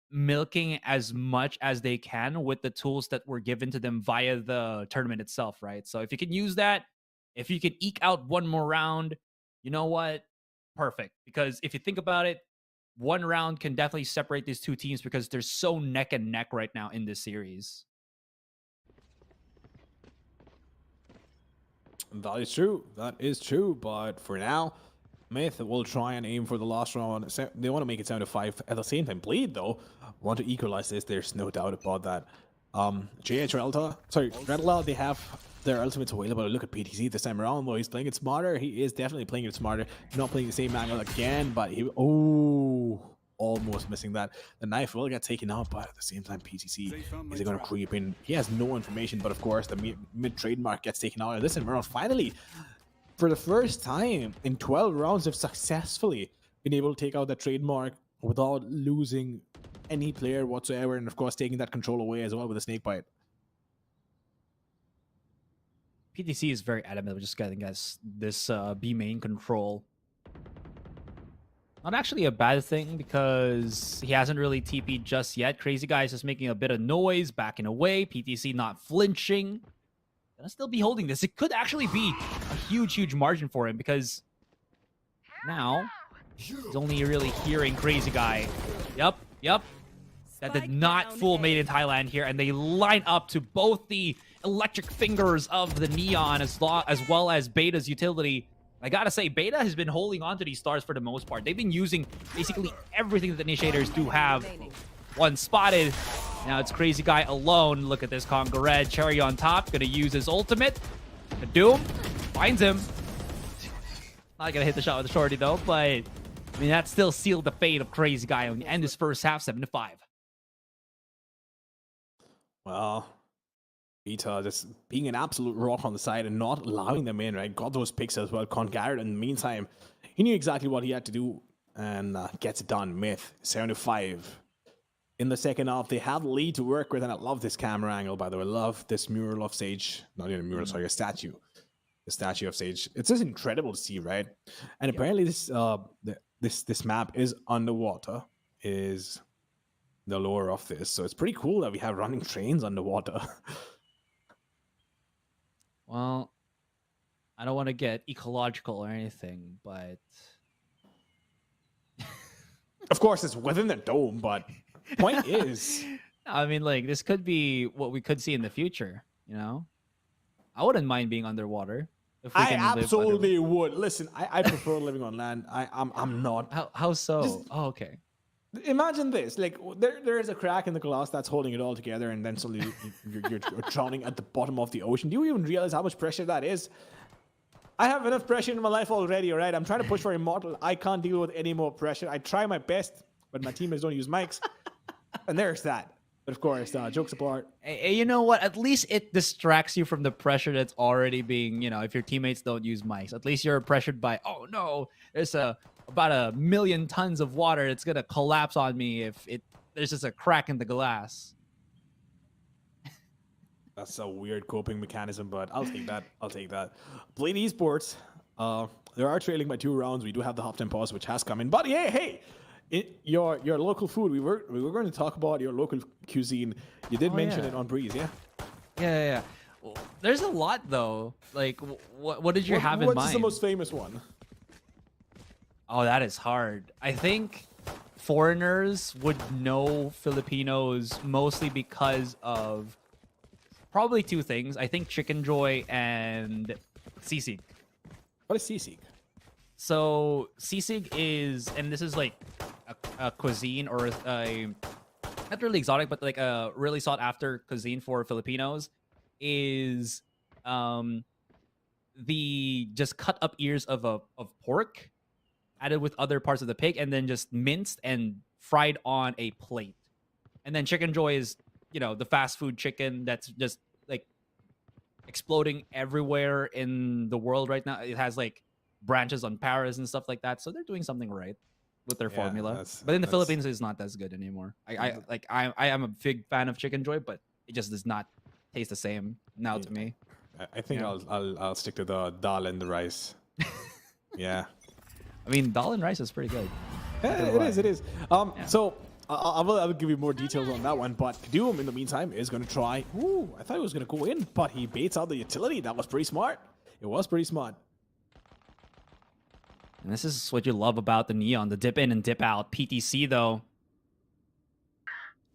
milking as much as they can with the tools that were given to them via the tournament itself, right? So if you can use that, if you can eke out 1 more round, you know what? Perfect. Because if you think about it, 1 round can definitely separate these 2 teams because they're so neck and neck right now in this series. That is true. That is true. But for now, Myth will try and aim for the last round. They want to make it 7-5. At the same time, Bleed, though, want to equalize this. There's no doubt about that. Redla, they have their ultimates available. Look at PTC this time around, though. He's playing it smarter. He is definitely playing it smarter. Not playing the same angle again, but he... Oh, almost missing that. The knife will get taken out, but at the same time, PTC is going to creep in. He has no information, but of course, the mid trademark gets taken out. And this time around, finally, for the first time in 12 rounds, they've successfully been able to take out the trademark without losing any player whatsoever, and of course taking that control away as well with a snake bite. PTC is very adamant with just getting us this B main control. Not actually a bad thing because he hasn't really TP'd just yet. Crazy Guy is just making a bit of noise, backing away. PTC not flinching. Gonna still be holding this. It could actually be a huge margin for him because now he's only really hearing Crazy Guy. Yep. That did not fool Made in Thailand here, and they line up to both the electric fingers of the Neon as well as Beta's utility. I gotta say, Beta has been holding on to these stars for the most part. They've been using basically everything that the Initiators do have. 1 spotted. Now it's Crazy Guy alone. Look at this Conga Red. Cherry on top. Gonna use his ultimate. Doom finds him. Not gonna hit the shot with the shorty though, but I mean, that still sealed the fate of Crazy Guy and end his first half 7-5. Well, Beta just being an absolute rock on the side and not allowing them in, right? Got those picks as well. Con Garrett, in the meantime, he knew exactly what he had to do and gets it done. Myth, 7-5. In the second half, they have lead to work with, and I love this camera angle, by the way. I love this mural of Sage. Not even a mural, sorry, a statue. The statue of Sage. It's just incredible to see, right? And apparently this this map is underwater, is the lore of this. So it's pretty cool that we have running trains underwater. Well, I don't want to get ecological or anything, but... Of course, it's within the dome, but point is... I mean, like, this could be what we could see in the future, you know? I wouldn't mind being underwater. If we I can live absolutely would. Listen, I prefer living on land. I'm not. How so? Oh, okay. Imagine this, like there is a crack in the glass that's holding it all together, and then suddenly you're drowning at the bottom of the ocean. Do you even realize how much pressure that is? I have enough pressure in my life already, all right? I'm trying to push for immortal. I can't deal with any more pressure. I try my best, but my teammates don't use mics. And there's that. But of course, jokes apart. You know what? At least it distracts you from the pressure that's already being, you know, if your teammates don't use mics. At least you're pressured by, oh no, there's about 1 million tons of water. It's going to collapse on me if there's just a crack in the glass. That's a weird coping mechanism, but I'll take that. I'll take that. Blade Esports, they are trailing by 2 rounds. We do have the halftime pause, which has come in. But hey, Your local food. We were going to talk about your local cuisine. You did mention yeah. it on Breeze, yeah. Yeah. Well, there's a lot though. Like, what did you have in mind? What's the most famous one? Oh, that is hard. I think foreigners would know Filipinos mostly because of probably two things. I think Chicken Joy and sisig. What is sisig? So sisig is, and this is like a cuisine or a not really exotic, but like a really sought after cuisine for Filipinos, is the just cut up ears of pork added with other parts of the pig and then just minced and fried on a plate. And then Chicken Joy is, the fast food chicken that's just like exploding everywhere in the world right now. It has like branches on Paris and stuff like that. So they're doing something right with their formula. But in the Philippines, it's not as good anymore. I am a big fan of Chicken Joy, but it just does not taste the same now to me. I think I'll stick to the dal and the rice. Yeah. I mean, dal and rice is pretty good. Yeah, it is. So I will give you more details on that one. But Doom, in the meantime, is going to try. Ooh, I thought he was going to go in, but he baits out the utility. That was pretty smart. It was pretty smart. And this is what you love about the Neon, the dip in and dip out. PTC, though,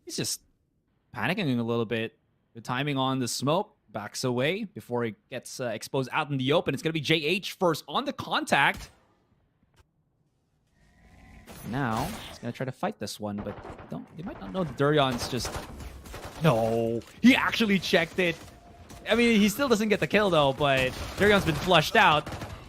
he's just panicking a little bit. The timing on the smoke, backs away before he gets exposed out in the open. It's going to be JH first on the contact. Now, he's going to try to fight this one, but they might not know Durion's just... No, he actually checked it. I mean, he still doesn't get the kill, though, but Durion's been flushed out.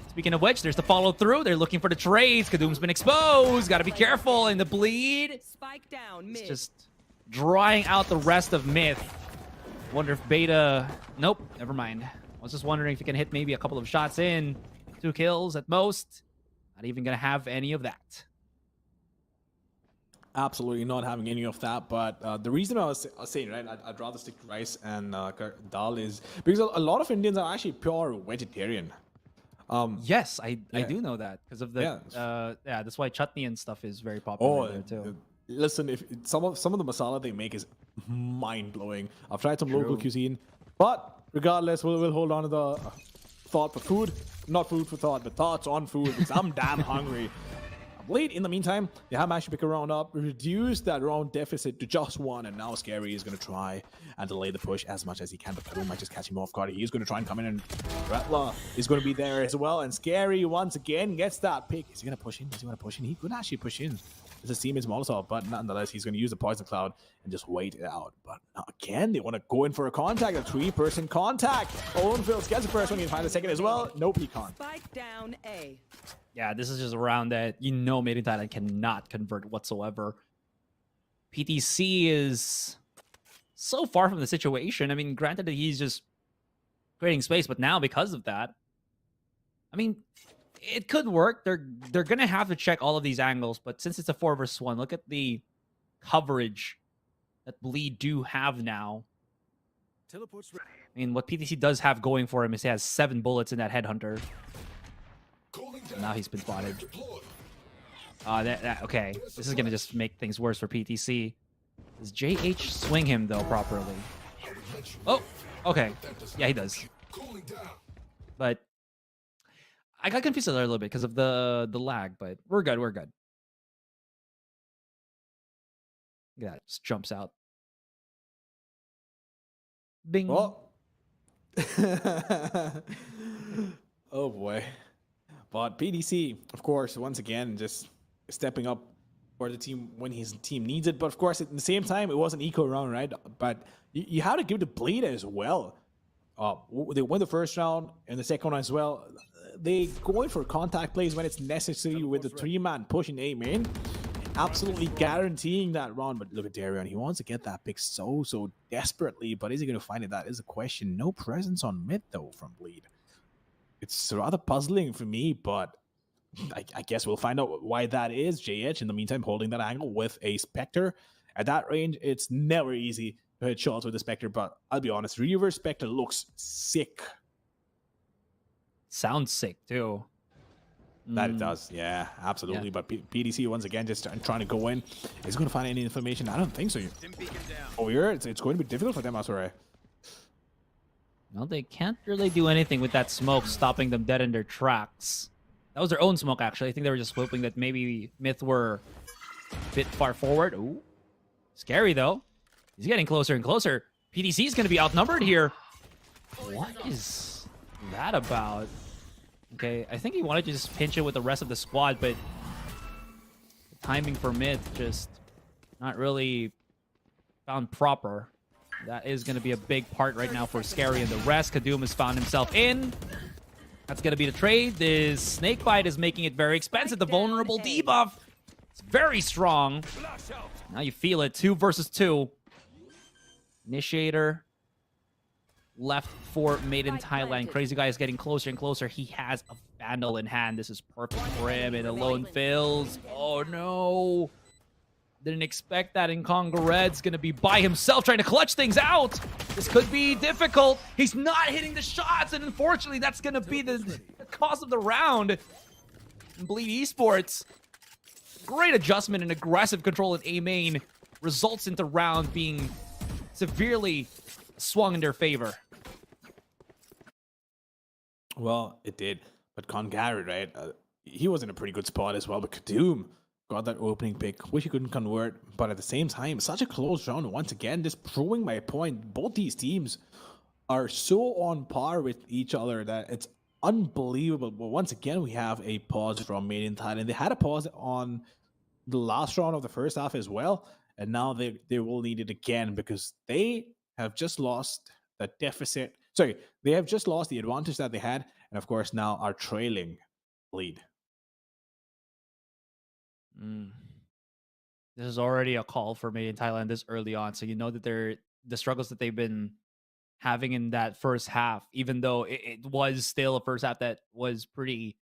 Speaking of which, there's the follow through. They're looking for the trades. Kadoom's been exposed. Got to be careful. And the bleed. Spike down, mid. It's just drying out the rest of Myth. Wonder if Beta... Nope, never mind. I was just wondering if he can hit maybe a couple of shots in. 2 kills at most. Not even going to have any of that. Absolutely not having any of that, but the reason I was saying, right, I'd rather stick to rice and dal is because a lot of Indians are actually pure vegetarian. Yes, I do know that because of the that's why chutney and stuff is very popular there too. Listen, if some of the masala they make is mind blowing. I've tried some local cuisine, but regardless, we'll hold on to the thought for food, not food for thought, but thoughts on food because I'm damn hungry. Late in the meantime, they have managed to pick a round up, reduce that round deficit to just 1, and now Scary is going to try and delay the push as much as he can, but Kadoom might just catch him off guard. He's going to try and come in, and Rattler is going to be there as well, and Scary once again gets that pick. Is he going to push in? Is he going to push in? He could actually push in. It's a teammate's Molotov, but nonetheless, he's going to use the Poison Cloud and just wait it out. But again, they want to go in for a contact, a 3-person contact. Owenfield gets the first one, he can find the second as well. No pecan. Spike down A. Yeah, this is just a round that Made in Thailand cannot convert whatsoever. PTC is so far from the situation. I mean, granted that he's just creating space, but now because of that, I mean, it could work. They're gonna have to check all of these angles, but since it's a 4 versus 1, look at the coverage that Bleed do have now. Teleport's ready. I mean, what PTC does have going for him is he has 7 bullets in that headhunter. Now he's been spotted. Okay, this is gonna just make things worse for PTC. Does JH swing him though properly? Oh, okay. Yeah, he does. But I got confused a little bit because of the lag, but we're good. We're good. Look at that, just jumps out. Bing. Oh, oh boy. But PDC, of course, once again, just stepping up for the team when his team needs it. But of course, at the same time, it was an eco round, right? But you have to give the Blade as well. They won the first round and the second one as well. They go in for contact plays when it's necessary with the 3-man pushing A main. Absolutely guaranteeing that round. But look at Darion. He wants to get that pick so desperately. But is he going to find it? That is a question. No presence on mid, though, from Bleed. It's rather puzzling for me, but I guess we'll find out why that is. JH, in the meantime, holding that angle with a Spectre. At that range, it's never easy to hit shots with the Spectre, but I'll be honest, Reverse Spectre looks sick. Sounds sick, too. That it does, yeah, absolutely. But PDC once again just trying to go in. Is going to find any information? I don't think so. Oh, here it's going to be difficult for them, Asura. No, they can't really do anything with that smoke, stopping them dead in their tracks. That was their own smoke, actually. I think they were just hoping that maybe Myth were a bit far forward. Ooh, scary though. He's getting closer and closer. PDC is going to be outnumbered here. What is that about? Okay, I think he wanted to just pinch it with the rest of the squad, but the timing for Myth just not really found proper. That is going to be a big part right now for Scary and the rest. Kadum has found himself in. That's going to be the trade. This snake bite is making it very expensive. The vulnerable debuff, it's very strong. Now you feel it. 2 versus 2. Initiator left for Made in Thailand. Crazy Guy is getting closer and closer. He has a Vandal in hand. This is perfect for him. And alone fills. Oh no. Didn't expect that. And Conga Red's going to be by himself trying to clutch things out. This could be difficult. He's not hitting the shots. And unfortunately, that's going to be the cost of the round. And Bleed Esports. Great adjustment and aggressive control at A main results into round being severely swung in their favor. Well, it did. But Congarrett, right? He was in a pretty good spot as well. But Kadum got that opening pick. Wish he couldn't convert. But at the same time, such a close round. Once again, just proving my point. Both these teams are so on par with each other that it's unbelievable. But once again, we have a pause from Made in Thailand. They had a pause on the last round of the first half as well. And now they will need it again because they have just lost the deficit. Sorry, they have just lost the advantage that they had, and of course now are trailing lead. This is already a call for Made in Thailand this early on, so you know that the struggles that they've been having in that first half, even though it was still a first half that was pretty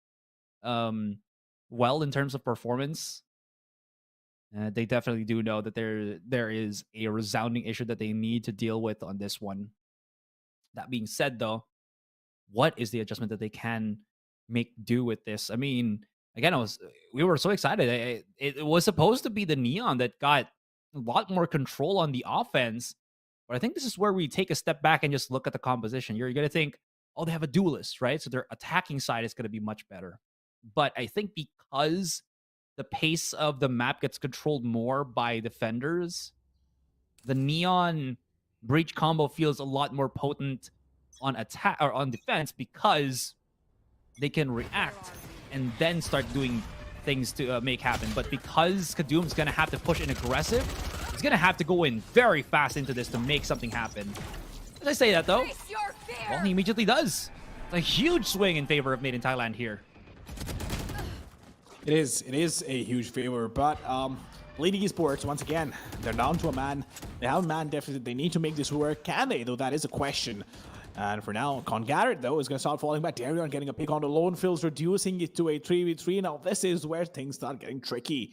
well in terms of performance. They definitely do know that there is a resounding issue that they need to deal with on this one. That being said, though, what is the adjustment that they can make do with this? I mean, again, we were so excited. It was supposed to be the Neon that got a lot more control on the offense, but I think this is where we take a step back and just look at the composition. You're going to think, oh, they have a duelist, right? So their attacking side is going to be much better. But I think because the pace of the map gets controlled more by defenders, the Neon Breach combo feels a lot more potent on attack or on defense because they can react and then start doing things to make happen. But because Kadum's going to have to push in aggressive, he's going to have to go in very fast into this to make something happen. As I say that, though, well, he immediately does. A huge swing in favor of Made in Thailand here. It is a huge favor, but Lady Esports, once again, they're down to a man. They have a man deficit. They need to make this work. Can they, though? That is a question. And for now, Congarrett, though, is going to start falling back. Darion getting a pick on the lone fills, reducing it to a 3v3. Now, this is where things start getting tricky.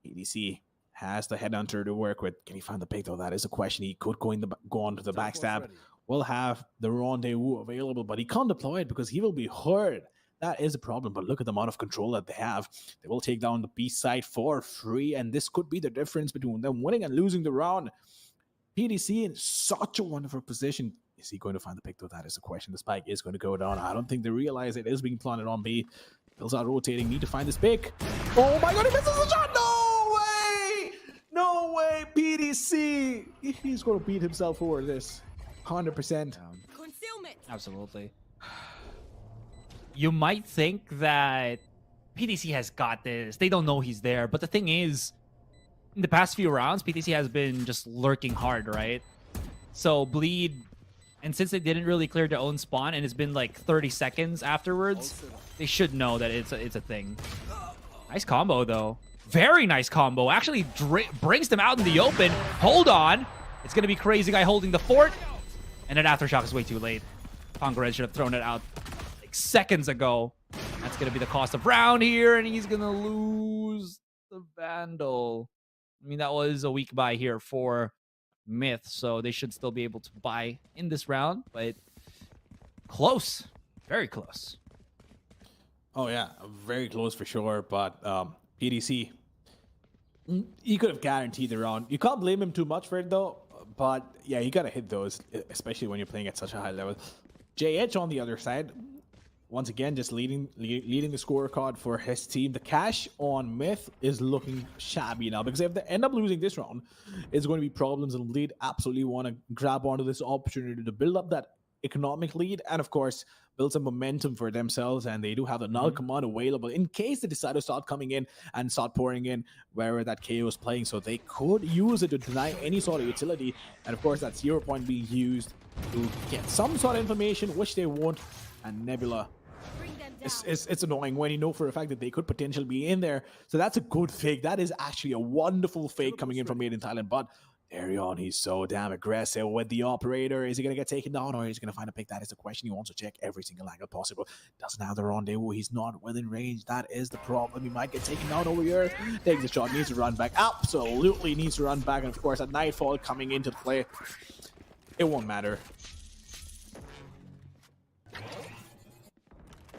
ADC has the headhunter to work with. Can he find the pick, though? That is a question. He could go on to the backstab. Will have the rendezvous available, but he can't deploy it because he will be hurt. That is a problem, but look at the amount of control that they have. They will take down the B side for free, and this could be the difference between them winning and losing the round. PDC in such a wonderful position. Is he going to find the pick, though? That is the question. The spike is going to go down. I don't think they realize it is being planted on B. Bills are rotating. Need to find this pick. Oh my god, he misses the shot! No way! No way, PDC! He's going to beat himself over this. 100%. Concealment. Absolutely. You might think that PDC has got this. They don't know he's there. But the thing is, in the past few rounds, PDC has been just lurking hard, right? So Bleed, and since they didn't really clear their own spawn, and it's been like 30 seconds afterwards, they should know that it's a thing. Nice combo, though. Very nice combo. Actually brings them out in the open. Hold on. It's going to be Crazy Guy holding the fort. And an Aftershock is way too late. Conga Red should have thrown it out seconds ago. That's going to be the cost of round here, and he's going to lose the Vandal. I mean, that was a weak buy here for Myth, so they should still be able to buy in this round, but close. Very close. Oh yeah, very close for sure. But PDC, he could have guaranteed the round. You can't blame him too much for it though. But yeah, you gotta hit those, especially when you're playing at such a high level. JH on the other side, once again, just leading the scorecard for his team. The cash on Myth is looking shabby now because if they end up losing this round, it's going to be problems, and Lead absolutely want to grab onto this opportunity to build up that economic lead and, of course, build some momentum for themselves. And they do have the null command available in case they decide to start coming in and start pouring in wherever that KO is playing. So they could use it to deny any sort of utility. And, of course, that 0 point being used to get some sort of information, which they won't. And Nebula, it's annoying when you know for a fact that they could potentially be in there. So that's a good fake. That is actually a wonderful fake coming in from Made in Thailand. But Arion, he's so damn aggressive with the operator. Is he going to get taken down, or is he going to find a pick? That is the question. He wants to check every single angle possible. Doesn't have the rendezvous. He's not within range. That is the problem. He might get taken down over here. Takes the shot. Needs to run back. Absolutely needs to run back. And, of course, at Nightfall coming into play, it won't matter.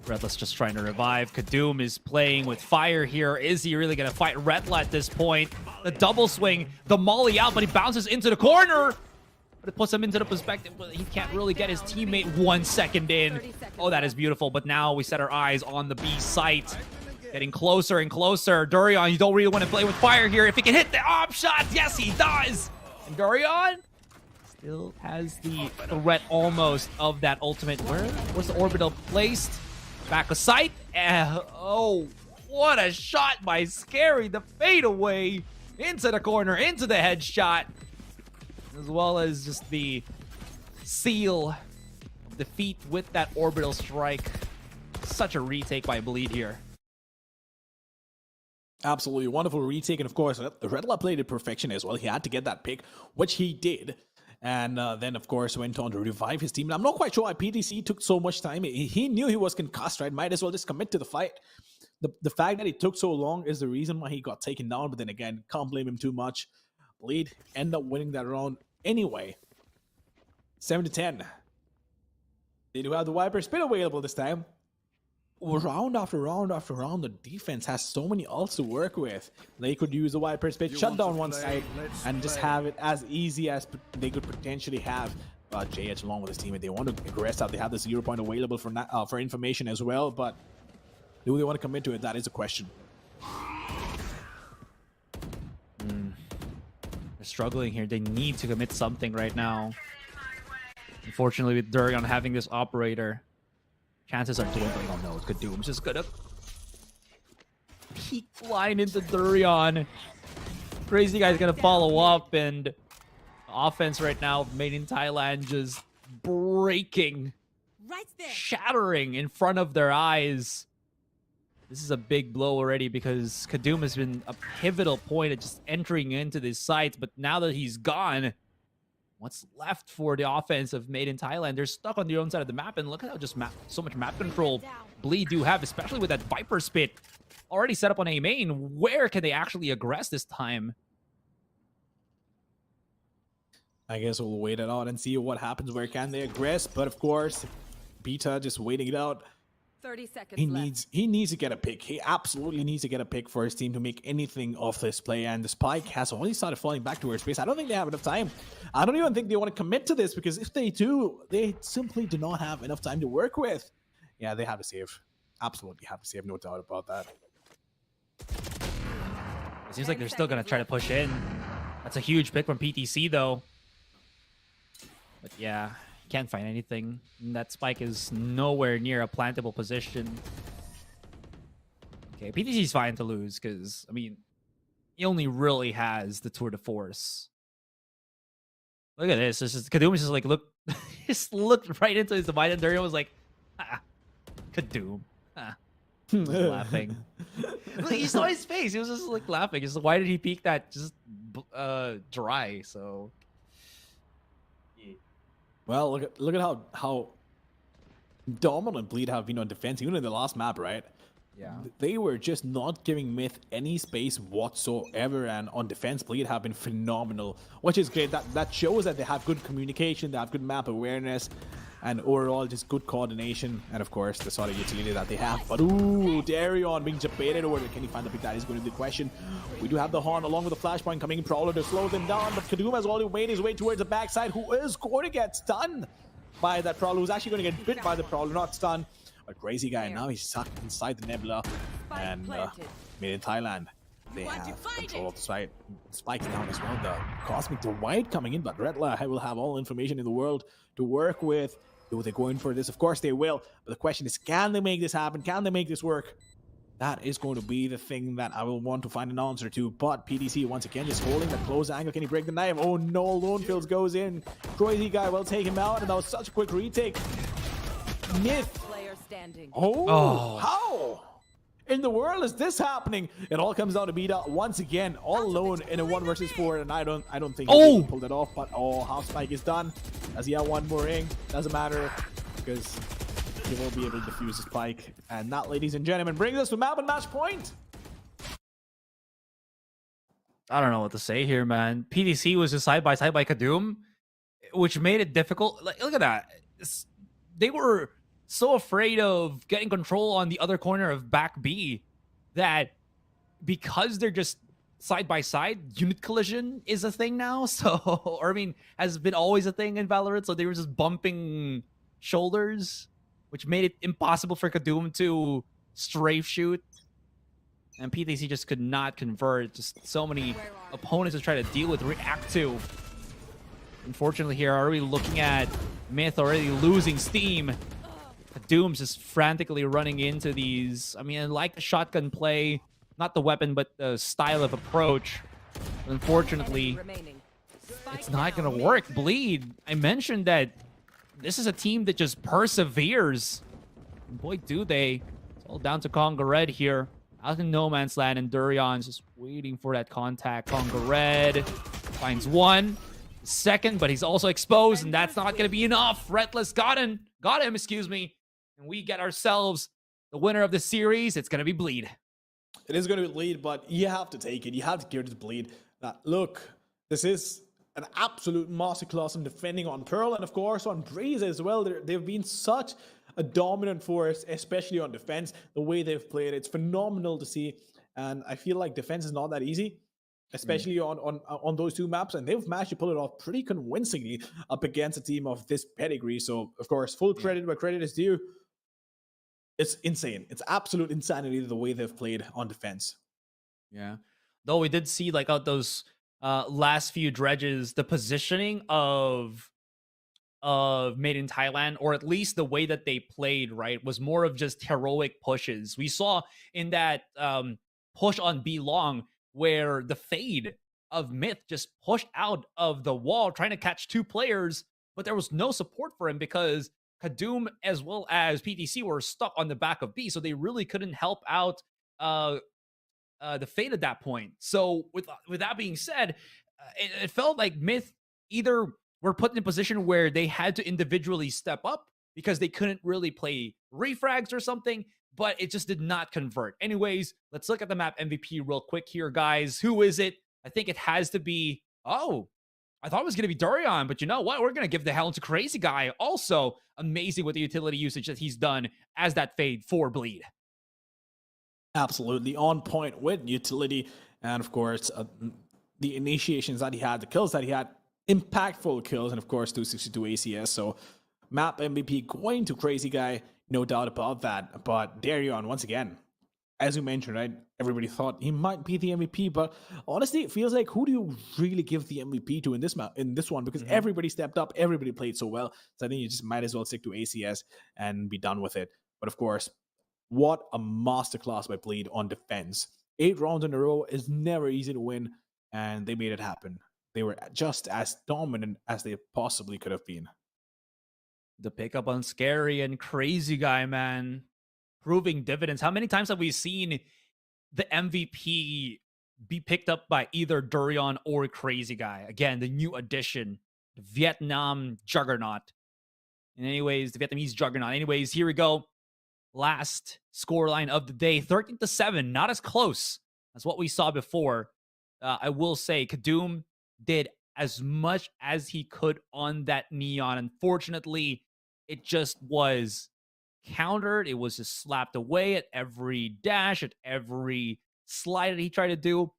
Redla's just trying to revive. Kadoom is playing with fire here. Is he really going to fight Redla at this point? The double swing, the molly out, but he bounces into the corner. But it puts him into the perspective, but he can't really get his teammate 1 second in. Oh, that is beautiful. But now we set our eyes on the B site. Getting closer and closer. Durian, you don't really want to play with fire here. If he can hit the op shot, yes, he does. And Durian still has the threat almost of that ultimate. Where was the orbital placed? Back of sight. Oh, what a shot by Scary. The fadeaway into the corner, into the headshot. As well as just the seal of defeat with that orbital strike. Such a retake by Bleed here. Absolutely wonderful retake. And of course, Redla played it perfection as well. He had to get that pick, which he did. And then, of course, went on to revive his team. And I'm not quite sure why PTC took so much time. He knew he was concussed, right? Might as well just commit to the fight. The fact that it took so long is the reason why he got taken down. But then again, can't blame him too much. Bleed end up winning that round anyway. 7-10. They do have the Viper Spit available this time. Round after round after round, the defense has so many ults to work with. They could use the Viper Spit, shut down one side, and just have it as easy as they could potentially have. JH along with his teammate, they want to aggress out. They have the 0 point available for information as well, but do they want to commit to it? That is a question. They're struggling here. They need to commit something right now. Unfortunately, with Durian having this operator, chances are dwindling. Oh no, it's Kadoom's just gonna peek line into Durian. Crazy guy's gonna follow up, and offense right now made in Thailand just breaking, Right there. shattering in front of their eyes. This is a big blow already because Kadoom has been a pivotal point at just entering into this site, but now that he's gone, what's left for the offense of Made in Thailand? They're stuck on their own side of the map, and look at how just so much map control Bleed do have, especially with that Viper Spit already set up on A main. Where can they actually aggress this time? I guess we'll wait it out and see what happens. Where can they aggress? But of course, Beta just waiting it out. 30 seconds left. He needs to get a pick. He absolutely needs to get a pick for his team to make anything of this play. And the spike has already started falling back towards base. I don't think they have enough time. I don't even think they want to commit to this, because if they do, they simply do not have enough time to work with. Yeah, they have to save. Absolutely have to save. No doubt about that. It seems like they're still going to try to push in. That's a huge pick from PTC, though. But yeah, can't find anything. That spike is nowhere near a plantable position. Okay, PTC's fine to lose because, I mean, he only really has the tour de force. Look at this. This is Kadoom is just like, look, just looked right into his divide, and Durian was like, Kadoom. Just laughing. Look, you saw his face. He was just like laughing. He's like, why did he peek that just dry? So well, look at how dominant Bleed have been on defense, even in the last map, right? yeah. They were just not giving Myth any space whatsoever, and on defense, Bleed have been phenomenal, which is great. That shows that they have good communication, they have good map awareness, and overall just good coordination, and of course the sort of utility that they have. But ooh, Darion being debated over there. Can he find the pick? That is going to be the question. We do have the Horn along with the flashpoint coming in, Prowler to slow them down, but Kaduma has already made his way towards the backside, who is going to get stunned by that Prowler, who's actually going to get bit by the Prowler, not stunned. But Crazy Guy, now he's stuck inside the Nebula, and made in Thailand. They have control of the site. Spike's down as well. The Cosmic Divide coming in, but Redler will have all information in the world to work with. Do they go in for this? Of course they will. But the question is, can they make this happen? Can they make this work? That is going to be the thing that I will want to find an answer to. But PDC, once again, just holding the close angle. Can he break the knife? Oh no, Lone Fields goes in. Crazy Guy will take him out, and that was such a quick retake. Myth. Oh, how in the world is this happening? It all comes down to Beta once again, all alone in a 1 versus 4, and I don't think he pulled it off. But half spike is done. Does he have one more ring? Doesn't matter, because he won't be able to defuse the spike. And that, ladies and gentlemen, brings us to map and match point. I don't know what to say here, man. PDC was just side by Kadum, which made it difficult. Like, look at that. They were so afraid of getting control on the other corner of back B that because they're just side by side, unit collision is a thing now. So, or I mean, has been always a thing in Valorant. So they were just bumping shoulders, which made it impossible for Kadum to strafe shoot. And PTC just could not convert. Just so many opponents to try to deal with, react to. Unfortunately here, are we looking at Myth already losing steam? Doom's just frantically running into these. I mean, I like the shotgun play, not the weapon, but the style of approach. But unfortunately, it's not going to work. Bleed, I mentioned that this is a team that just perseveres. And boy, do they. It's all down to Conga Red here. Out in no man's land, and Durion's just waiting for that contact. Conga Red finds one. Second, but he's also exposed, and that's not going to be enough. Retless got him, excuse me. And we get ourselves the winner of the series. It's going to be Bleed. It is going to be Bleed, but you have to take it. You have to give it to Bleed. Look, this is an absolute masterclass in defending on Pearl and, of course, on Breeze as well. They've been such a dominant force, especially on defense. The way they've played, it's phenomenal to see. And I feel like defense is not that easy, especially on those two maps. And they've managed to pull it off pretty convincingly up against a team of this pedigree. So, of course, full credit where credit is due. It's insane. It's absolute insanity the way they've played on defense. Yeah. Though we did see, like, out those last few dredges, the positioning of Made in Thailand, or at least the way that they played, right, was more of just heroic pushes. We saw in that push on B long where the fade of Myth just pushed out of the wall trying to catch two players, but there was no support for him because Kadum as well as PTC were stuck on the back of B, so they really couldn't help out the fate at that point. So with that being said, it felt like Myth either were put in a position where they had to individually step up because they couldn't really play refrags or something, but it just did not convert. Anyways, let's look at the map MVP real quick here, guys. Who is it? I think it has to be... Oh, I thought it was going to be Durion, but you know what? We're going to give the helm to Crazy Guy. Also, amazing with the utility usage that he's done as that fade for Bleed. Absolutely on point with utility. And of course, the initiations that he had, the kills that he had, impactful kills, and of course, 262 ACS. So map MVP going to Crazy Guy, no doubt about that. But Darion, once again, as you mentioned, right? Everybody thought he might be the MVP, but honestly, it feels like who do you really give the MVP to in this map, in this one? Because everybody stepped up, everybody played so well. So I think you just might as well stick to ACS and be done with it. But of course, what a masterclass by Bleed on defense. 8 rounds in a row is never easy to win, and they made it happen. They were just as dominant as they possibly could have been. The pickup on Scary and Crazy Guy, man. Proving dividends. How many times have we seen the MVP be picked up by either Durion or Crazy Guy? Again, the new addition, the Vietnam Juggernaut. And anyways, the Vietnamese Juggernaut. Anyways, here we go. Last scoreline of the day, 13-7. Not as close as what we saw before. I will say, Kadum did as much as he could on that Neon. Unfortunately, it just was countered. It was just slapped away at every dash, at every slide that he tried to do.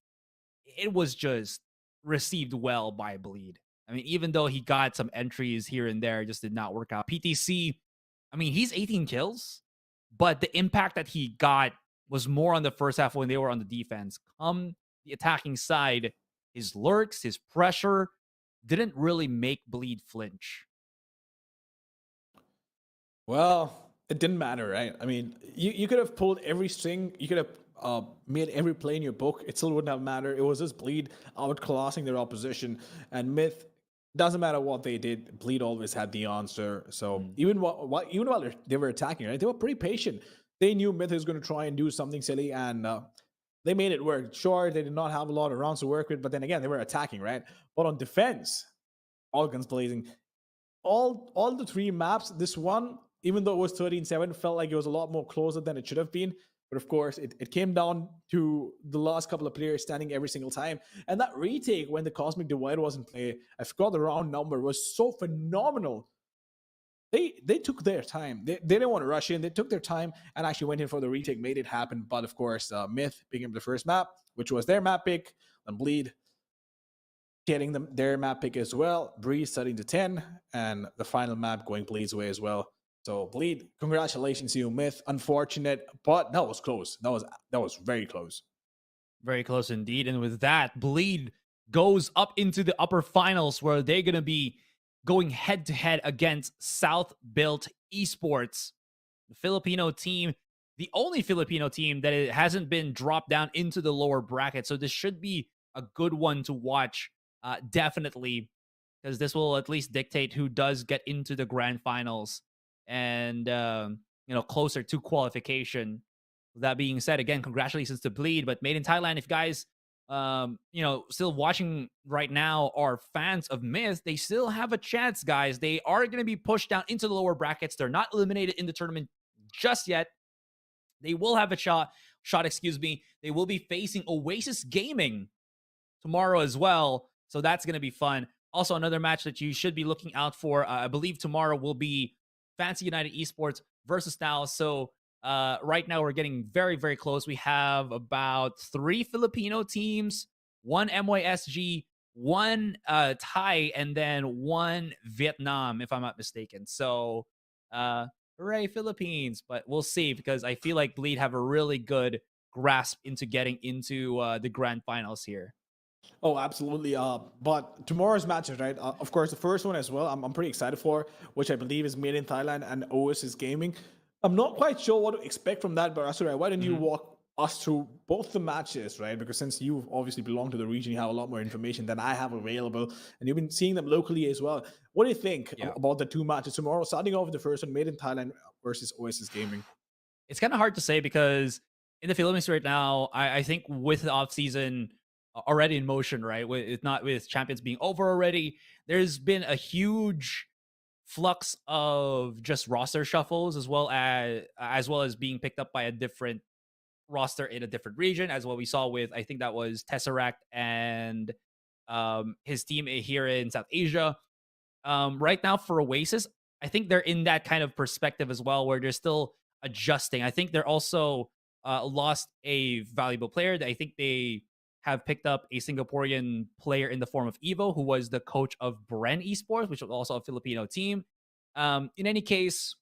It was just received well by Bleed. I mean, even though he got some entries here and there, it just did not work out. PTC, I mean, he's 18 kills, but the impact that he got was more on the first half when they were on the defense. Come the attacking side, his lurks, his pressure didn't really make Bleed flinch. Well, it didn't matter, right? I mean, you could have pulled every string, you could have made every play in your book. It still wouldn't have mattered. It was just Bleed outclassing their opposition, and Myth, doesn't matter what they did. Bleed always had the answer. So even while they were attacking, right, they were pretty patient. They knew Myth was going to try and do something silly, and they made it work. Sure, they did not have a lot of rounds to work with, but then again, they were attacking, right? But on defense, all guns blazing. All the three maps, this one, even though it was 13-7, felt like it was a lot more closer than it should have been. But of course, it came down to the last couple of players standing every single time. And that retake when the Cosmic Divide was in play, I forgot the round number, was so phenomenal. They took their time. They didn't want to rush in. They took their time and actually went in for the retake, made it happen. But of course, Myth picking up the first map, which was their map pick, and Bleed getting them their map pick as well. Breeze starting to 10, and the final map going Bleed's way as well. So Bleed, congratulations to you, Myth. Unfortunate, but that was close. That was very close. Very close indeed. And with that, Bleed goes up into the upper finals where they're going to be going head to head against South Built Esports, the Filipino team, the only Filipino team that it hasn't been dropped down into the lower bracket. So this should be a good one to watch, definitely, because this will at least dictate who does get into the grand finals and closer to qualification. With that being said, again, congratulations to Bleed. But Made in Thailand, if you guys still watching right now are fans of Myth, they still have a chance, guys. They are going to be pushed down into the lower brackets. They're not eliminated in the tournament just yet. They will have a shot, excuse me. They will be facing Oasis Gaming tomorrow as well. So that's going to be fun. Also, another match that you should be looking out for, I believe tomorrow will be Fancy United Esports versus Now. So right now we're getting very, very close. We have about 3 Filipino teams, 1 MYSG, 1 Thai, and then 1 Vietnam, if I'm not mistaken. So hooray, Philippines. But we'll see, because I feel like Bleed have a really good grasp into getting into the grand finals here. Oh, absolutely. But tomorrow's matches, right? Of course, the first one as well, I'm pretty excited for, which I believe is Made in Thailand and Oasis Gaming. I'm not quite sure what to expect from that, but Asurai, why don't you walk us through both the matches, right? Because since you obviously belong to the region, you have a lot more information than I have available, and you've been seeing them locally as well. What do you think about the two matches tomorrow? Starting off with the first one, Made in Thailand versus Oasis Gaming. It's kind of hard to say, because in the Philippines right now, I think with the offseason already in motion, right? With champions being over already, there's been a huge flux of just roster shuffles, as well as being picked up by a different roster in a different region, as what we saw with, I think that was Tesseract and his team here in South Asia. Right now for Oasis, I think they're in that kind of perspective as well, where they're still adjusting. I think they're also lost a valuable player. I think they have picked up a Singaporean player in the form of Evo, who was the coach of Bren Esports, which was also a Filipino team. In any case,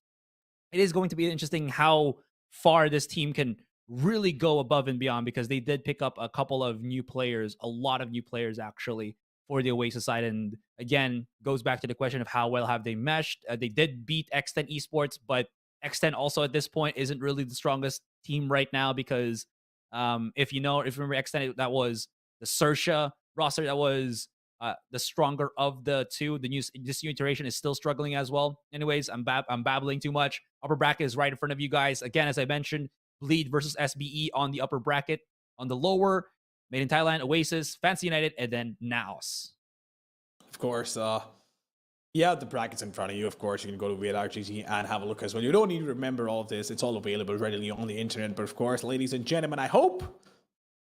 it is going to be interesting how far this team can really go above and beyond, because they did pick up a couple of new players, a lot of new players actually, for the Oasis side. And again, goes back to the question of how well have they meshed. They did beat X10 Esports, but X10 also at this point isn't really the strongest team right now, because if you remember X10, that was the Sersha roster that was the stronger of the two. This new iteration is still struggling as well. Anyways, I'm babbling too much. Upper bracket is right in front of you guys. Again, as I mentioned, Bleed versus SBE on the upper bracket. On the lower, Made in Thailand, Oasis, Fancy United, and then Naos. Of course, the brackets in front of you. Of course, you can go to VLRGG and have a look as well. You don't need to remember all of this. It's all available readily on the internet. But of course, ladies and gentlemen, I hope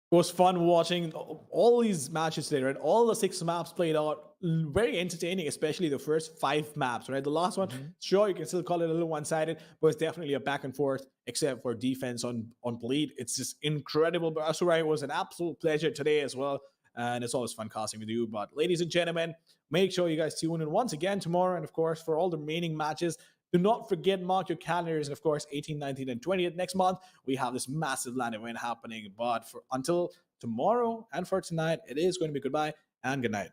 It was fun watching all these matches today, right? All the 6 maps played out. Very entertaining, especially the first 5 maps, right? The last one, sure, you can still call it a little one-sided, but it's definitely a back and forth, except for defense on Bleed. It's just incredible. But Asurai, it was an absolute pleasure today as well. And it's always fun casting with you. But ladies and gentlemen, make sure you guys tune in once again tomorrow. And of course, for all the remaining matches, do not forget, mark your calendars. And of course, 18th, 19th, and 20th next month, we have this massive LAN event happening. But until tomorrow and for tonight, it is going to be goodbye and good night.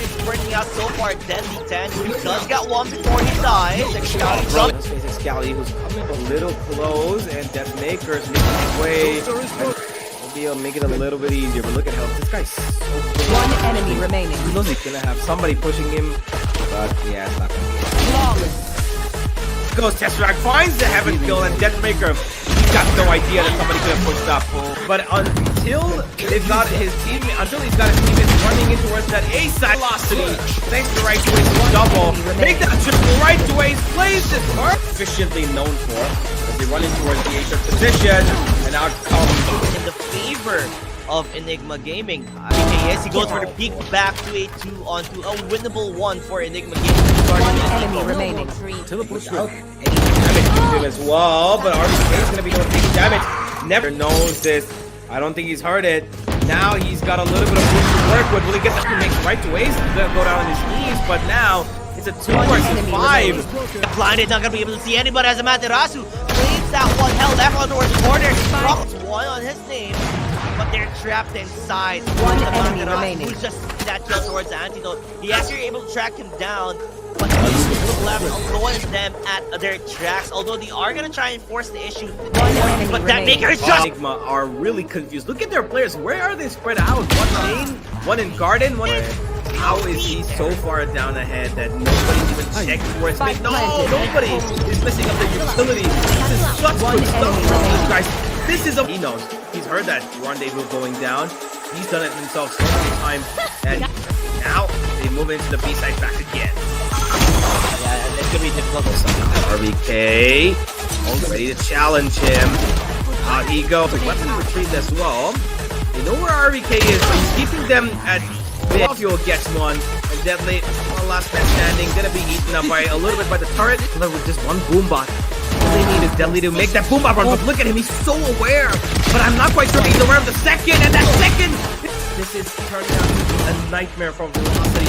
It's bringing out so far Deadly 10. He does get one before he dies. Excalibur. Let's face it, Scally, who's coming a little close, and Deathmaker's making his way. Maybe he'll make it a little bit easier, but look at how this guy's so good. One enemy remaining. He knows he's gonna have somebody pushing him, but yeah, it's not gonna be. Goes Tesseract, finds the heaven kill, and Deathmaker, he's got no idea that somebody could have pushed up. But until they've got his team, until he's got his teammates running in towards that A side velocity, thanks to Right to Ace double, make that triple. Right to Ace plays this part efficiently known for as they run in towards the A position, and out comes In the favor of Enigma Gaming. BKS, he goes for the peek back to a 2 onto a winnable 1 for Enigma Gaming. One enemy remaining. teleports out. Any damage to him as well, but RBK is gonna be doing big damage. Never knows this. I don't think he's heard it. Now he's got a little bit of room to work with. Will he get that to make Right to Ace? He's gonna go down on his knees, but now it's a 2 versus 5. Blinded, not gonna be able to see anybody as Amaterasu claims that one held left on towards the corner. Drops one on his name, but they're trapped inside. One The enemy Amaterasu, remaining. who's just that kill towards the Antidote. He actually able to track him down, but he's left alone them at their tracks. Although they are gonna try and force the issue, enemy but that remaining. maker is just. Enigma are really confused. Look at their players. Where are they spread out? One lane, one in garden, one. How is he so far down ahead that nobody's even checked for his mid? No, nobody is messing up the utility. This is such good stuff from these guys. This is a. He knows. He's heard that rendezvous going down. He's done it himself so many times, and now they move into the B side back again. Yeah, it's gonna be difficult. RBK all ready to challenge him. Out he goes. Weapon retrieved as well. They know where RBK is, but he's keeping them at. Fuel gets one, and Deadly, last man standing, gonna be eaten up by a little bit by the turret. With just one boombot. All they need is Deadly to make that boombot run. But look at him, he's so aware. But I'm not quite sure he's aware of the second, and that second. This is turning out to be a nightmare from Velocity.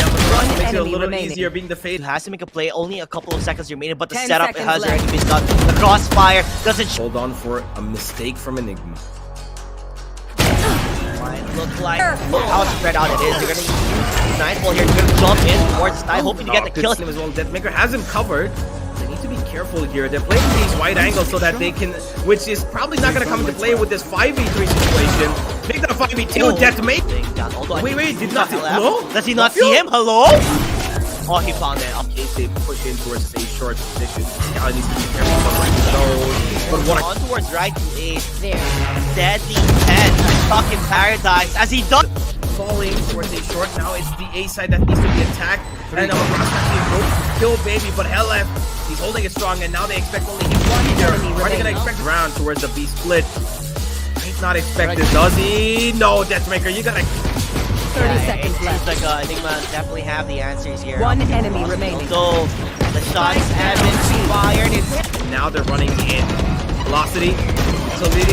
Makes it a little easier being the He fade. has to make a play, only a couple of seconds remaining, but the 10 setup seconds has left. already been done. The crossfire doesn't Hold on for a mistake from Enigma. look like. Look how spread out it is. You're gonna use Nightfall here. You're gonna jump in towards Sty, hoping to get the kill. As well. Deathmaker has him covered. They need to be careful here. They're playing these wide angles so that they can, which is probably not going to come into play with this 5v3 situation. Make that a 5v2. Deathmaker. Wait, did not see. Hello? Does he not see him? Hello? Oh, he found it. In case they push in towards a short position, Scally needs to be careful about right those. But what On towards right to 8. There. Deadly 10. Stuck in paradise as he does. falling towards a short. Now it's the A side that needs to be attacked. And kill baby, but LF, he's holding it strong, and now they expect only him one here. Are they gonna expect round towards the B split? Might not expect this, does he? No, Deathmaker, you gotta. 30 seconds It left. seems like Enigma definitely have the answers here. One enemy remaining. So the shots have been fired. It's Now they're running in velocity. So they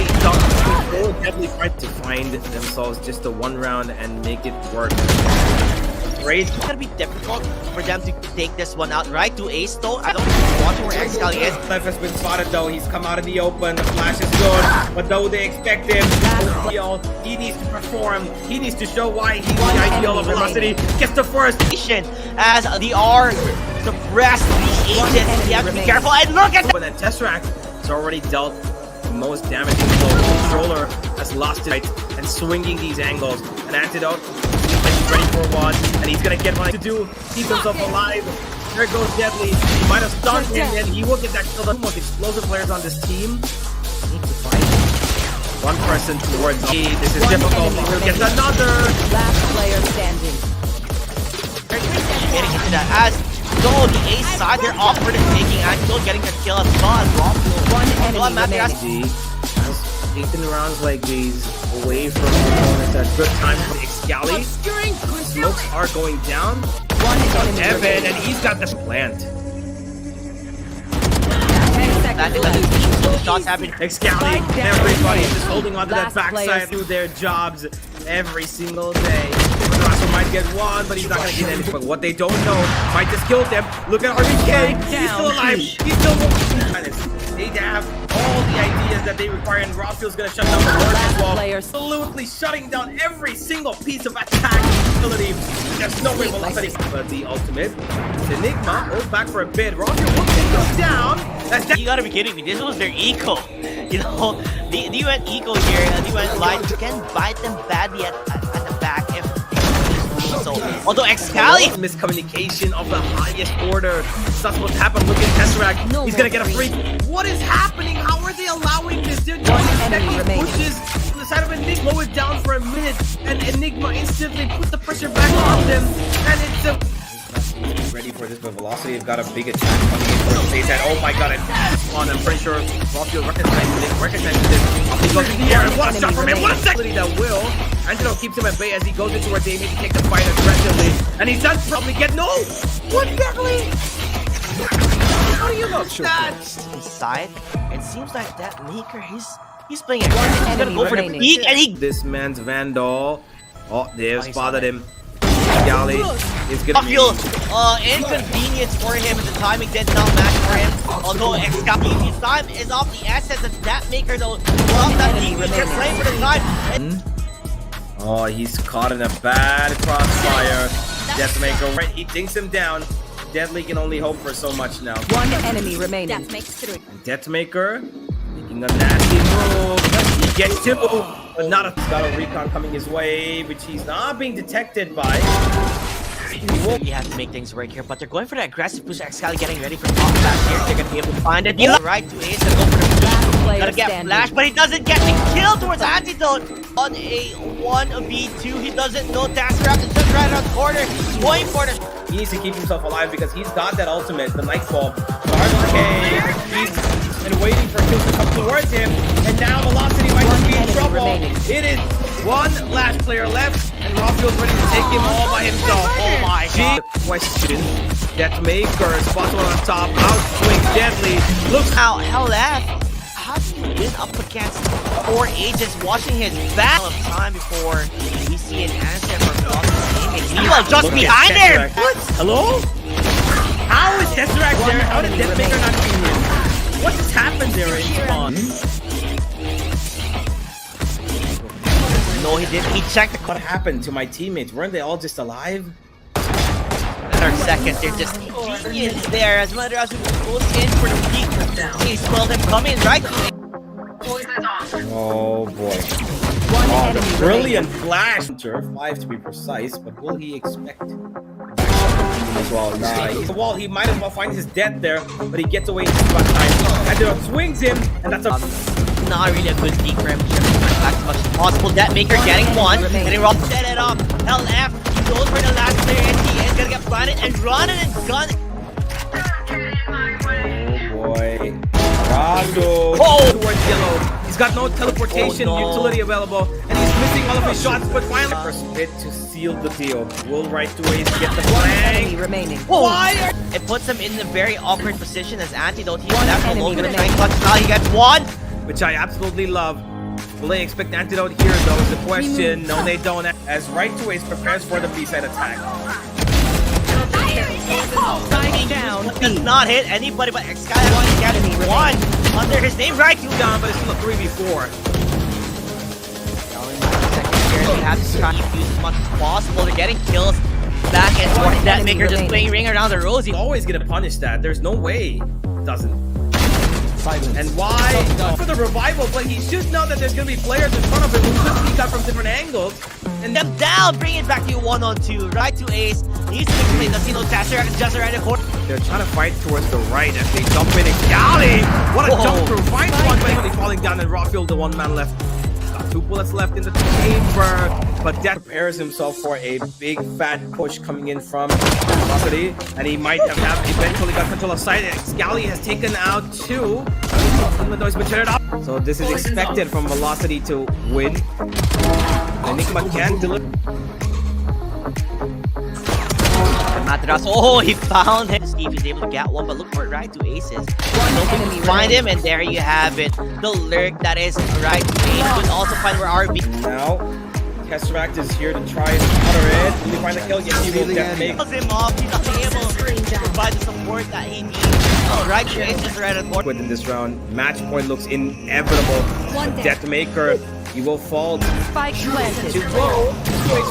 definitely try to find themselves just a one round and make it work. It's gonna be difficult for them to take this one out. Right to Ace though. I don't want to where Excali is. Left has been spotted though. He's come out in the open. The flash is good, but though they expect him, he needs to perform. He needs to show why he's the ideal of velocity. Gets the first. As the R suppress the agents. You have to be careful and look at that. But then Tesseract has already dealt the most damage to the controller, has lost it and swinging these angles. An antidote. He's ready for one, and he's gonna get one to do. Keep himself alive. There goes Deadly. He might have stunned him, and he will get that kill. The most explosive players on this team need to fight one person towards me. This is difficult. He'll get another. Last player standing. Getting into that as though the Ace side they're offered and taking Antidote getting a kill as well. One enemy remaining. Has 18 rounds like these away from opponents at good times. Excali. Smokes are going down. One enemy Evan, remaining. and he's got this plant. 10 That seconds is left. the shots have been Excali, everybody is just holding on to that Last backside players. to their jobs every single day. Rasso might get one, but he's not gonna get anything. But what they don't know might just kill them. Look at RBK. He's still alive. He's still. They they have all the ideas that they require, and Rafiel's gonna shut down the board as well. Player- Absolutely shutting down every single piece of attack ability. There's no way velocity. But the ultimate, Enigma holds back for a bit. Rafiel will take those down. You gotta be kidding me. This was their eco. You know, they went eco here. They went light. You can bite them badly at the back if so. Although Excali Miscommunication of the highest order. That's what's happened. Look at Tesseract. No He's gonna more get a free. What is happening? How are they allowing this? Dude, enemy remaining. pushes to the side of Enigma. Slow it down for a minute, and Enigma instantly put the pressure back on them. And it's a. Ready for this, but Velocity have got a big attack coming in for the face. And oh my god, and on, I'm pretty sure Rafiel recognizes this. He goes in the air, and what a shot from him! What a second! That will. Angelo keeps him at bay as he goes into where they maybe take the fight aggressively. And he does probably get no! What exactly? How do you know that? inside. It seems like that maker he's playing aggressive. He's gonna enemy go for the remaining. peak, and he This man's Vandal. Oh, they've spotted him. Galley is gonna be. feel inconvenience for him, and the timing did not match for him. Although Excali's time is off the essence, and that maker though lost that team. They're playing for the time. Oh, he's caught in a bad crossfire. Deathmaker, right? He dinks him down. Deadly can only hope for so much now. One enemy remaining. Deathmaker making a nasty move. He gets two, but not a. He's got a recon coming his way, which he's not being detected by. You have to make things work here, but they're going for the aggressive push. Excali getting ready for top back here. They're gonna be able to find it. Right to Ace and go for the Player gotta get standing. flash, but he doesn't get the kill towards Antidote on a 1v2. He doesn't know Tesseract is just right around the corner. He's going for the. He needs to keep himself alive because he's got that ultimate, the Nightfall. RK, he's been waiting for kills to come towards him, and now Velocity might just be in enemy trouble. remaining. It is one last player left, and Rafiel's ready to take him all by himself. Oh my god. Question. Deathmaker, spots one on top, outswings Deadly. Looks How LF? How do you win up against 4 agents watching his back of time before we see an answer from Velocity? Meanwhile, just Look at behind him! Tesseract. What? Hello? How is Tesseract there? How did Deathmaker not see him? What just happened there in spawn? No, he didn't. He checked the What happened to my teammates? Weren't they all just alive? 30 seconds. They're just genius there. As much as we goes in for the peak. He smelled him coming right. Oh boy. One Oh, enemy the remaining. brilliant flash! 5 to be precise, but will he expect as well? Nah, well, he might as well find his death there, but he gets away in just about time. And swings him, and that's a Not really a good peak for him. Back as much as possible. That maker getting one. And he Rob set it up. LF. He goes for the last player, and he is gonna get blinded and running and gun. oh boy. Rado towards yellow. He's got no teleportation Oh, no. utility available, and he's missing all of his shots, but finally first hit to seal the deal. Will right to ways get the One enemy flank. remaining. Why? It puts him in a very awkward position as Antidote. He's One left enemy alone. Gonna try remaining. and clutch now. He gets one. Which I absolutely love. Will they expect Antidote here, though, is the question. No, they don't. As right to ways prepares for the B-side attack. Down. Does not hit anybody, but Excali gets one under his name. Right to Down, but it's still a 3v4. They have to try and use as much as possible. They're getting kills back and forth. That enemy maker just remaining. playing ring around the rosy. Always gonna punish that. There's no way it doesn't. And why? For the revival, but he should know that there's gonna be players in front of him who could peek up from different angles. And them down, bring it back to 1-on-2. Right to Ace. Needs to make the play. Does he know Tesseract is just around the corner? They're trying to fight towards the right as they jump in and Galley! What a Whoa. jump through! Finds one, but he's falling down, and Rafiel, the one man left. Got 2 bullets left in the chamber, but Death prepares himself for a big fat push coming in from Velocity, and he might have eventually got control of side. Galley has taken out 2. Even though he's been shut up. So this is expected from Velocity to win. Enigma can deliver. Matras. Oh, he found him. See if he's able to get one, but look for right to Aces. Nobody find him, and there you have it. The lurk that is right to Ace. Would also find where RB. Now, Tesseract is here to try and counter it. Will he find the kill? Yes, he will definitely make Kills him off. He's not able to provide the support that he needs. Right here, it's just right at board. within this round. Match point looks inevitable. Deathmaker, he will fall Spike planted. too low.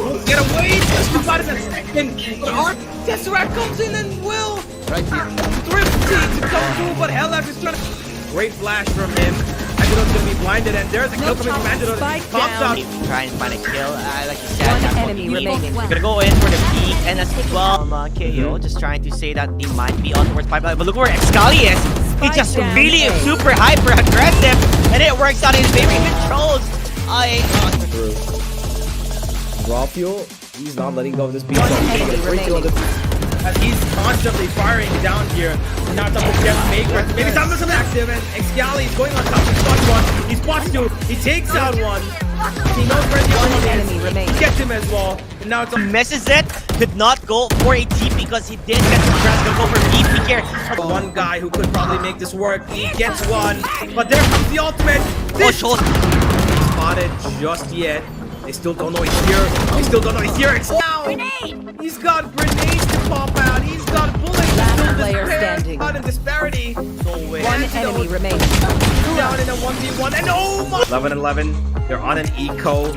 Won't get away just about in a second. But our Tesseract comes in and will thrifty to come through, but Hellaf is trying to. Great flash from him. Angelo's gonna be blinded, and there's a kill coming from Angelo. Spike Pops down. out. Try and find a kill. Like you said, One that's what enemy you need. remaining. We're gonna go in for the peak and as well. KO just trying to say that they might be on towards pipeline, but look where Excali is. He Spike just down. really super hyper aggressive, and it works out in his favor. He controls. Through. Raw fuel, he's not letting go of this piece. enemy remaining. As he's constantly firing down here. Now it's up to Deathmaker. Maybe Thomas is active, and Excali is going on top. He spots one, he spots two, he takes out one. He knows where the other one enemy is. remaining. He gets him as well. And now it's Messes it, could not go for a TP because he did get some trash. Gonna go for VP here. one guy who could probably make this work. He gets one, but there comes the ultimate. Oh, This short. spotted just yet. They still don't know he's here. They still don't know he's here. It's now. He's got grenades to pop out. He's got bullets. Last player standing. Out in disparity. No way. One enemy remaining. Down in a 1v1. And oh my. 11-11. They're on an eco.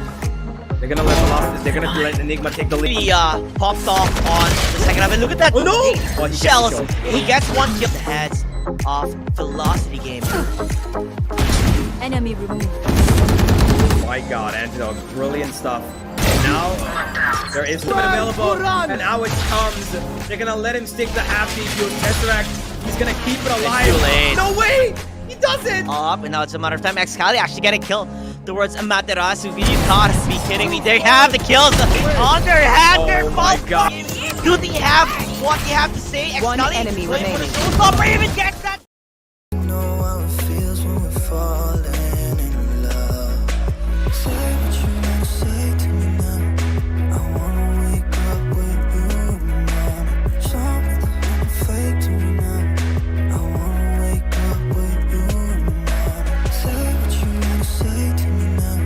They're gonna let Enigma take the lead. He popped off on the second half, and look at that. Oh no! Well, he gets the Shells. kill. He gets one kill. The heads of Velocity Game. Enemy removed. My god, Angelo, brilliant stuff. And now, there is limit available, and now it comes. They're gonna let him stick the half CPU Tesseract. He's gonna keep it alive. too late. No way! He doesn't! Up, and now it's a matter of time. Excali actually get a kill towards Amaterasu. You gotta be kidding me. They have the kills on their hand. They're Oh my both. god. Do they have what they have to say? One Excali enemy going for the remaining. showstopper, even gets that. Know how it feels when we're falling in love. Say what you wanna say to me now. I wanna wake up with you in the morning. Show me that you're fake to me now. I wanna wake up with you in the morning. Say what you wanna say to me now.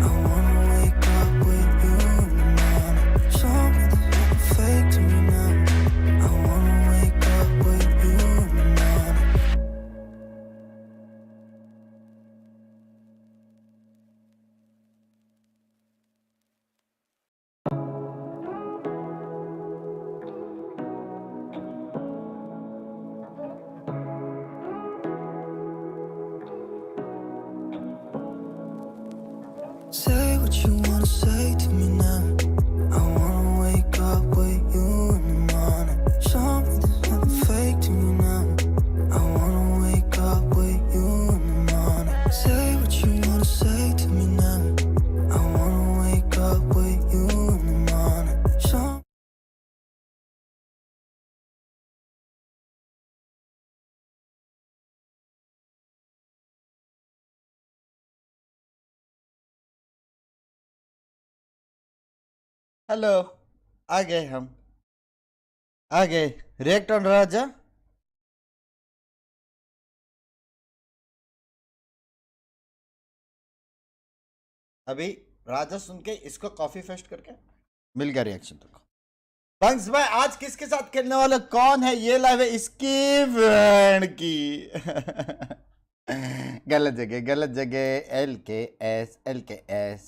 I wanna wake up with you in the morning. Show me that you're fake to me now. I wanna wake up with you in the morning. Say what you wanna say to me now. I wanna wake up with you in the morning. Show me there's nothing fake to me now. I wanna wake up with you in the morning. Say what you wanna say to me now. I wanna wake up with you in the morning. Show hello आ गए हम आ गए react on राजा अभी राजा सुन के इसको coffee fest करके मिल गया reaction तुमको बंक्स भाई आज किसके साथ खेलने वाला कौन है ये लाइव है इसकी बहन की गलत जगह एल के S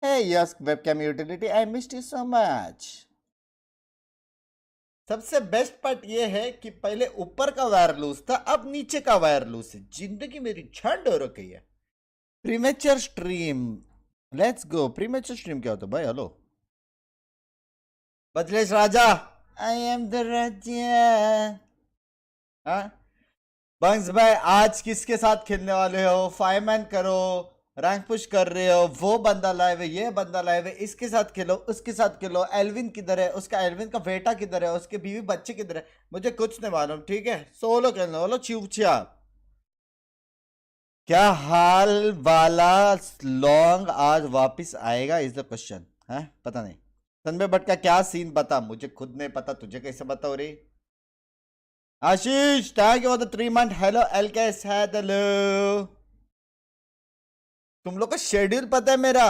Hey, yes, webcam utility. I missed you so much. सबसे बेस्ट पार्ट ये है कि पहले ऊपर का वायर लूज था, अब नीचे का वायर लूज है. जिंदगी मेरी झंड हो रखी है. Premature stream. Let's go. Premature stream क्या होता है भाई? हेलो. बजलेश राजा. I am the raja. हाँ? बंक्स भाई आज किसके साथ खेलने वाले हो? 5 मैन करो. रैंक पुश कर रहे हो, वो बंदा लाइव है, ये बंदा लाइव है, इसके साथ खेलो, उसके साथ खेलो. एल्विन किधर है? उसका एल्विन का बेटा किधर है? उसके बीवी बच्चे किधर है? मुझे कुछ नहीं मालूम. ठीक है, सोलो खेलने वालों. चिवचिया क्या हाल वाला लॉन्ग आज वापस आएगा इज द क्वेश्चन. है पता नहीं. तन्मय भट्ट का क्या सीन बता, मुझे खुद नहीं पता, तुझे कैसे बता हो रही. Ashish thank you for the 3 month. Hello LKS. Hello. तुम लोग का शेड्यूल पता है मेरा.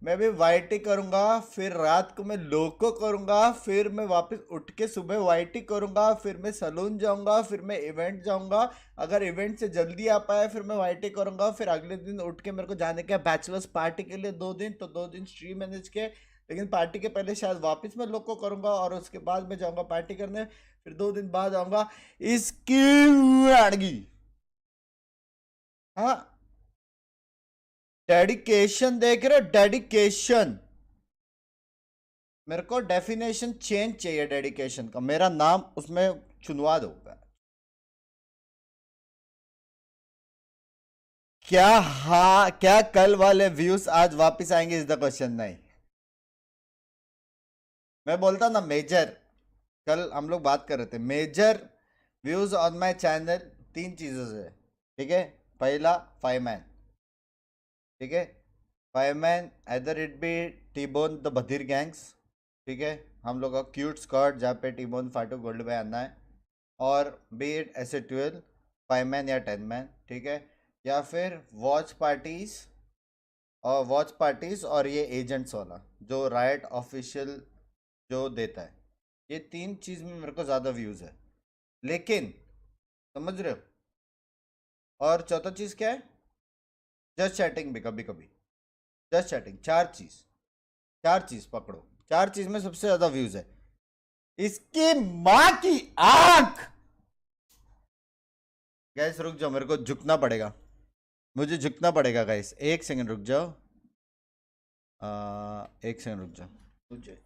मैं भी वाईटी करूंगा, फिर रात को मैं लोको करूंगा, फिर मैं वापस उठ के सुबह वाईटी करूंगा, फिर मैं सलून जाऊंगा, फिर मैं इवेंट जाऊंगा, अगर इवेंट से जल्दी आ पाया फिर मैं वाईटी करूंगा, फिर अगले दिन उठ के मेरे को जाने का बैचलर्स पार्टी के लिए 2 दिन, तो 2 दिन स्ट्रीम मैनेज के, लेकिन पार्टी के पहले शायद वापस मैं लोको करूंगा और उसके बाद मैं जाऊंगा पार्टी करने, फिर 2 दिन बाद आऊंगा इसकी अड़गी। हाँ, डेडिकेशन देख रहे हो, डेडिकेशन। मेरे को डेफिनेशन चेंज चाहिए डेडिकेशन का, मेरा नाम उसमें चुनवा दो। क्या हाँ, क्या कल वाले व्यूज आज वापस आएंगे इज द क्वेश्चन। नहीं, मैं बोलता ना मेजर, कल हम लोग बात कर रहे थे major views on my channel 3 चीजों से, ठीक है। पहला 5 मैन, ठीक है, 5 मैन इधर इट बी टीबोन द बधिर गैंग्स, ठीक है, हम लोग का क्यूट स्क्वाड जहाँ पे टीबोन फाटू गोल्ड पे आना है, और बी इट ऐसे 12 5 मैन या 10 मैन, ठीक है, या फिर वॉच पार्टीज और ये एजेंट्स वाला जो राइट ऑफिशियल जो देता है, ये 3 चीज में मेरे को ज़्यादा व्यूज़ है। लेकिन समझ रहे हो, और चौथा चीज़ क्या है, जस्ट चैटिंग भी कभी कभी, जस्ट चैटिंग। 4 चीज़ पकड़ो, 4 चीज़ में सबसे ज़्यादा व्यूज़ है। इसकी माँ की आंख। गैस रुक जाओ, मेरे को झुकना पड़ेगा, मुझे झुकना पड़ेगा गाइस, 1 सेकंड रुक जाओ, 1 सेकंड रुक जाओ। मुझे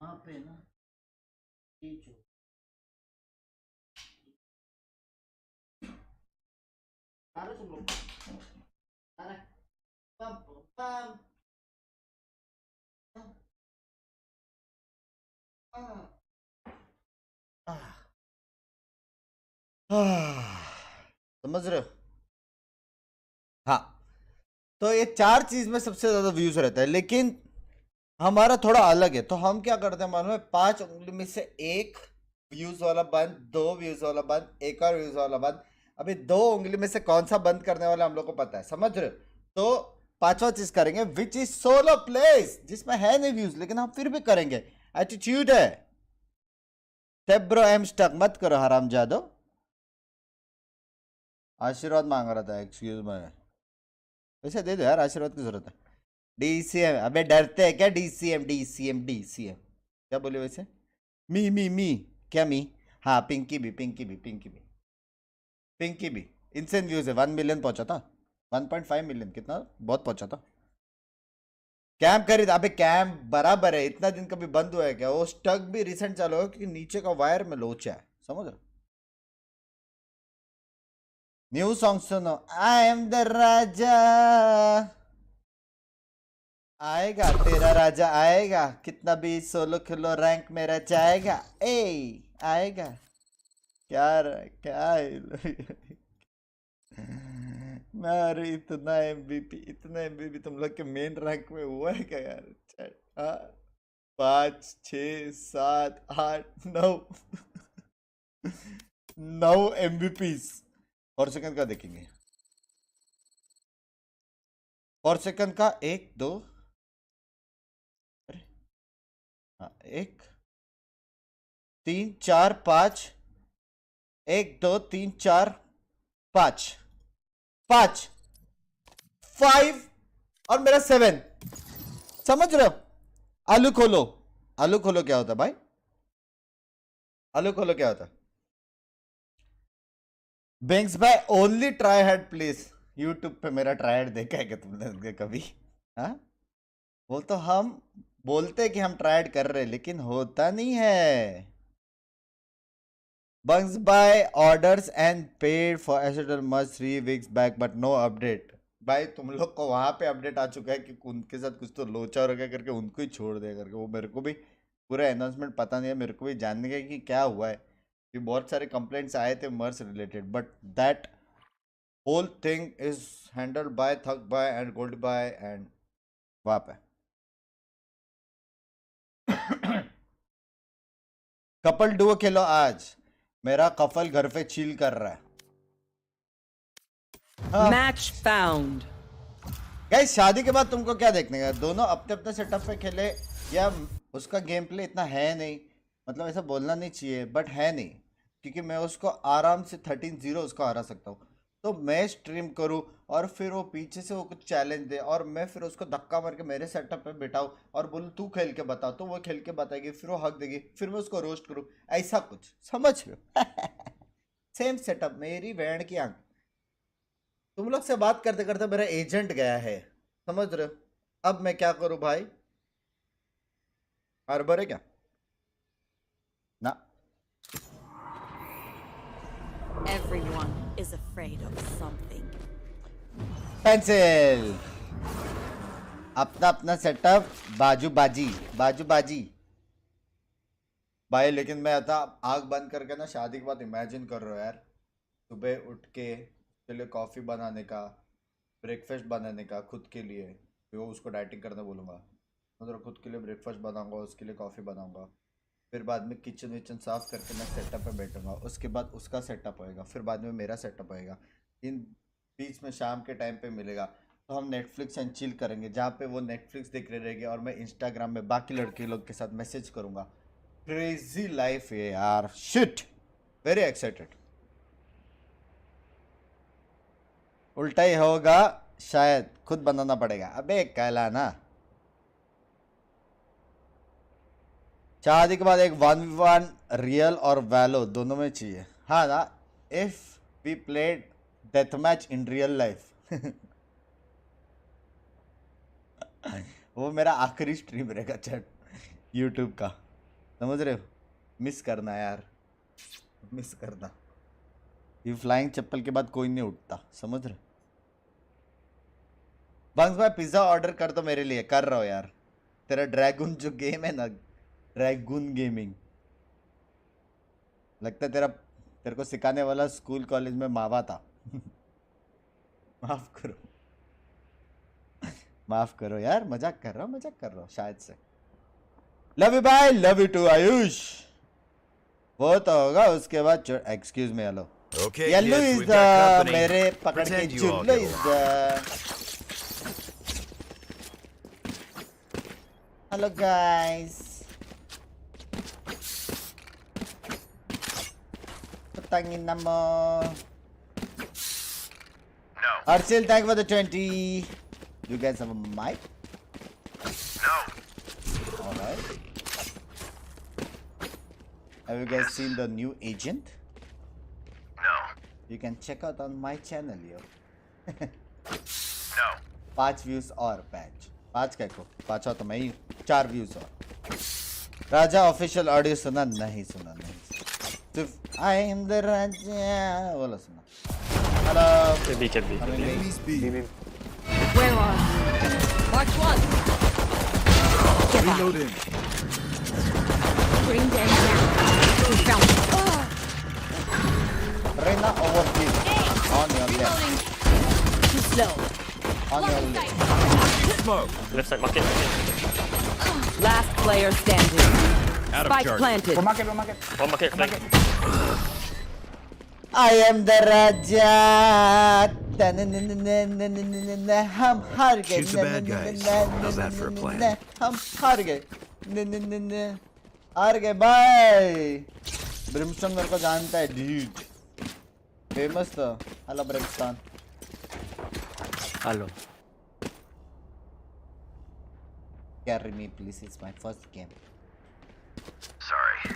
वहाँ पे ना समझ रहे हो। हाँ, तो ये 4 चीज में सबसे ज्यादा व्यूज रहता है, लेकिन हमारा थोड़ा अलग है। तो हम क्या करते हैं मालूम है, 5 उंगली में से 1 व्यूज वाला बंद, 2 व्यूज वाला बंद, 1 और व्यूज वाला बंद। अभी 2 उंगली में से कौन सा बंद करने वाला हम लोग को पता है, समझ रहे हो। तो 5वां चीज करेंगे विच इज सोलो प्लेस, जिसमें है नहीं व्यूज लेकिन हम फिर भी करेंगे, एटीट्यूड है। ब्रो एम स्टक मत करो हराम जादो। आशीर्वाद मांग रहा था, एक्सक्यूज मैं, वैसे दे दो यार, आशीर्वाद की जरूरत है। डीसीएम, अबे डरते हैं क्या, डीसीएम डीसीएम डीसीएम क्या बोले वैसे, मी क्या मी, हाँ पिंकी भी इनसेन व्यूज है, 1 मिलियन पहुंचा था, 1.5 मिलियन, कितना बहुत पहुंचा था। कैंप खरीद, अबे कैंप बराबर है, इतना दिन कभी बंद हुआ है क्या, वो स्टक भी रिसेंट चालू है क्योंकि नीचे का वायर में लोचा है, समझ रहे। न्यू सॉन्ग सुनो, आई एम द राजा, आएगा तेरा राजा आएगा, कितना भी सोलो खेलो रैंक मेरा जाएगा, ए आएगा। क्या मैं इतना एमबीपी तुम लोग के मेन रैंक में हुआ है क्या यार। 5 6 7 8 9 एमबीपीस। और सेकंड का देखेंगे, और सेकंड का 1 2 1 3 4 5, 1 2 3 4 5 और मेरा 7, समझ रहे हो। आलू खोलो क्या होता है भाई, आलू खोलो क्या होता है। बैंक्स भाई only try hard please, YouTube पे मेरा ट्राई हार्ड देखा है क्या तुमने कभी। हाँ, वो तो हम बोलते हैं कि हम ट्राई कर रहे हैं लेकिन होता नहीं है। Bunks buy orders and paid for एसेटल much 3 weeks back but no update. भाई तुम लोग को वहां पे अपडेट आ चुका है कि उनके साथ कुछ तो लोचा हो गया करके उनको ही छोड़ दिया करके, वो मेरे को भी पूरा अनाउंसमेंट पता नहीं है, मेरे को भी जानने का कि क्या हुआ है, कि बहुत सारे कंप्लेंट्स आए थे मर्स related, but that whole thing is handled by थक by and gold by and वहां पे। कपल डुओ खेलो आज, मेरा कपल घर पे चिल कर रहा है। Match found. गाइस शादी के बाद तुमको क्या देखने का, दोनों अपने अपने सेटअप पे खेले या उसका गेम प्ले इतना है नहीं, मतलब ऐसा बोलना नहीं चाहिए बट है नहीं, क्योंकि मैं उसको आराम से 13-0 उसको हरा सकता हूँ। तो मैं स्ट्रीम करूँ और फिर वो पीछे से वो कुछ चैलेंज दे और मैं फिर उसको धक्का मार के मेरे सेटअप पे बिठाऊँ और बोलूँ तू खेल के बता, तो वो खेल के बताएगी, फिर वो हक देगी, फिर मैं उसको रोस्ट करूँ, ऐसा कुछ समझ लो। सेम सेटअप, मेरी बैंड की आंख। तुम लोग से बात करते करते मेरा एजेंट गया है, समझ रहे हो? अब मैं क्या करूं भाई? हार्बर है क्या? ना। Everyone is afraid of something. Pencil अपना अपना सेटअप, बाजू बाजी भाई। लेकिन मैं आता आग बंद करके ना शादी के बाद इमेजिन कर रहा हूँ यार, सुबह उठ के उसके लिए कॉफ़ी बनाने का, ब्रेकफास्ट बनाने का खुद के लिए, फिर वो उसको डाइटिंग करने बोलूँगा, मतलब खुद के लिए ब्रेकफास्ट बनाऊंगा, उसके लिए कॉफ़ी बनाऊंगा, फिर बाद में किचन विचन साफ करके मैं सेटअप पे बैठूंगा, उसके बाद उसका सेटअप होएगा, फिर बाद में मेरा सेटअप होएगा, इन बीच में शाम के टाइम पे मिलेगा तो हम नेटफ्लिक्स एंड चिल करेंगे, जहाँ पे वो नेटफ्लिक्स देख रहे रहेंगे और मैं इंस्टाग्राम में बाकी लड़के लोग के साथ मैसेज करूँगा। क्रेजी लाइफ है यार, शिट, वेरी एक्साइटेड। उल्टा ही होगा शायद, खुद बनाना पड़ेगा। अबे कहला ना, शादी के बाद एक 1v1 रियल और वैलो दोनों में चाहिए, हाँ ना। If we played death match in real life वो मेरा आखिरी स्ट्रीम रहेगा चैट यूट्यूब का, समझ रहे हो? मिस करना यार, मिस करना। ये फ्लाइंग चप्पल के बाद कोई नहीं उठता, समझ रहे? बंग्स भाई पिज्जा ऑर्डर कर दो मेरे लिए, कर रहा हो यार। तेरा ड्रैगन जो गेम है ना, ड्रैगन गेमिंग, लगता है तेरे को सिखाने वाला स्कूल कॉलेज में मावा था। माफ करो, माफ करो यार, मजाक कर रहा हूँ शायद से। Love you bye, love you too Ayush. वो तो होगा उसके बाद। Excuse me, hello. Okay, yellow kids, is we've the got company. मेरे पकड़ के Pretend you all चुल्लो get is along. The. Hello guys, पतंगी नमो। Archil, thank you for the 20. You guys have a mic? No. Alright. Have you guys seen the new agent? No. You can check out on my channel, yo. No. 5 views और patch 5 क्या को 5 हो तो मैं ही 4 views और। राजा official audio सुना? नहीं सुना, नहीं। सिर्फ आई एम द राजा बोला सुना। Hello Enemies B. Where are you? March 1. Get back. Reloading. Bring them down. Found. Reina overkill on your left, Reloading. Too slow. on your left. Smoke. Left side market. Last player standing. Out of Spike charge. planted. One market. Flank. I am the Raja. हम हार गए। Shoot the bad guys. How's that for a plan? हम हार गए। हार गए भाई। Brimstone मेरे को जानता है डूड, फेमस तो। Hello Brimstone. Hello. Carry me please, it's my first game. Sorry.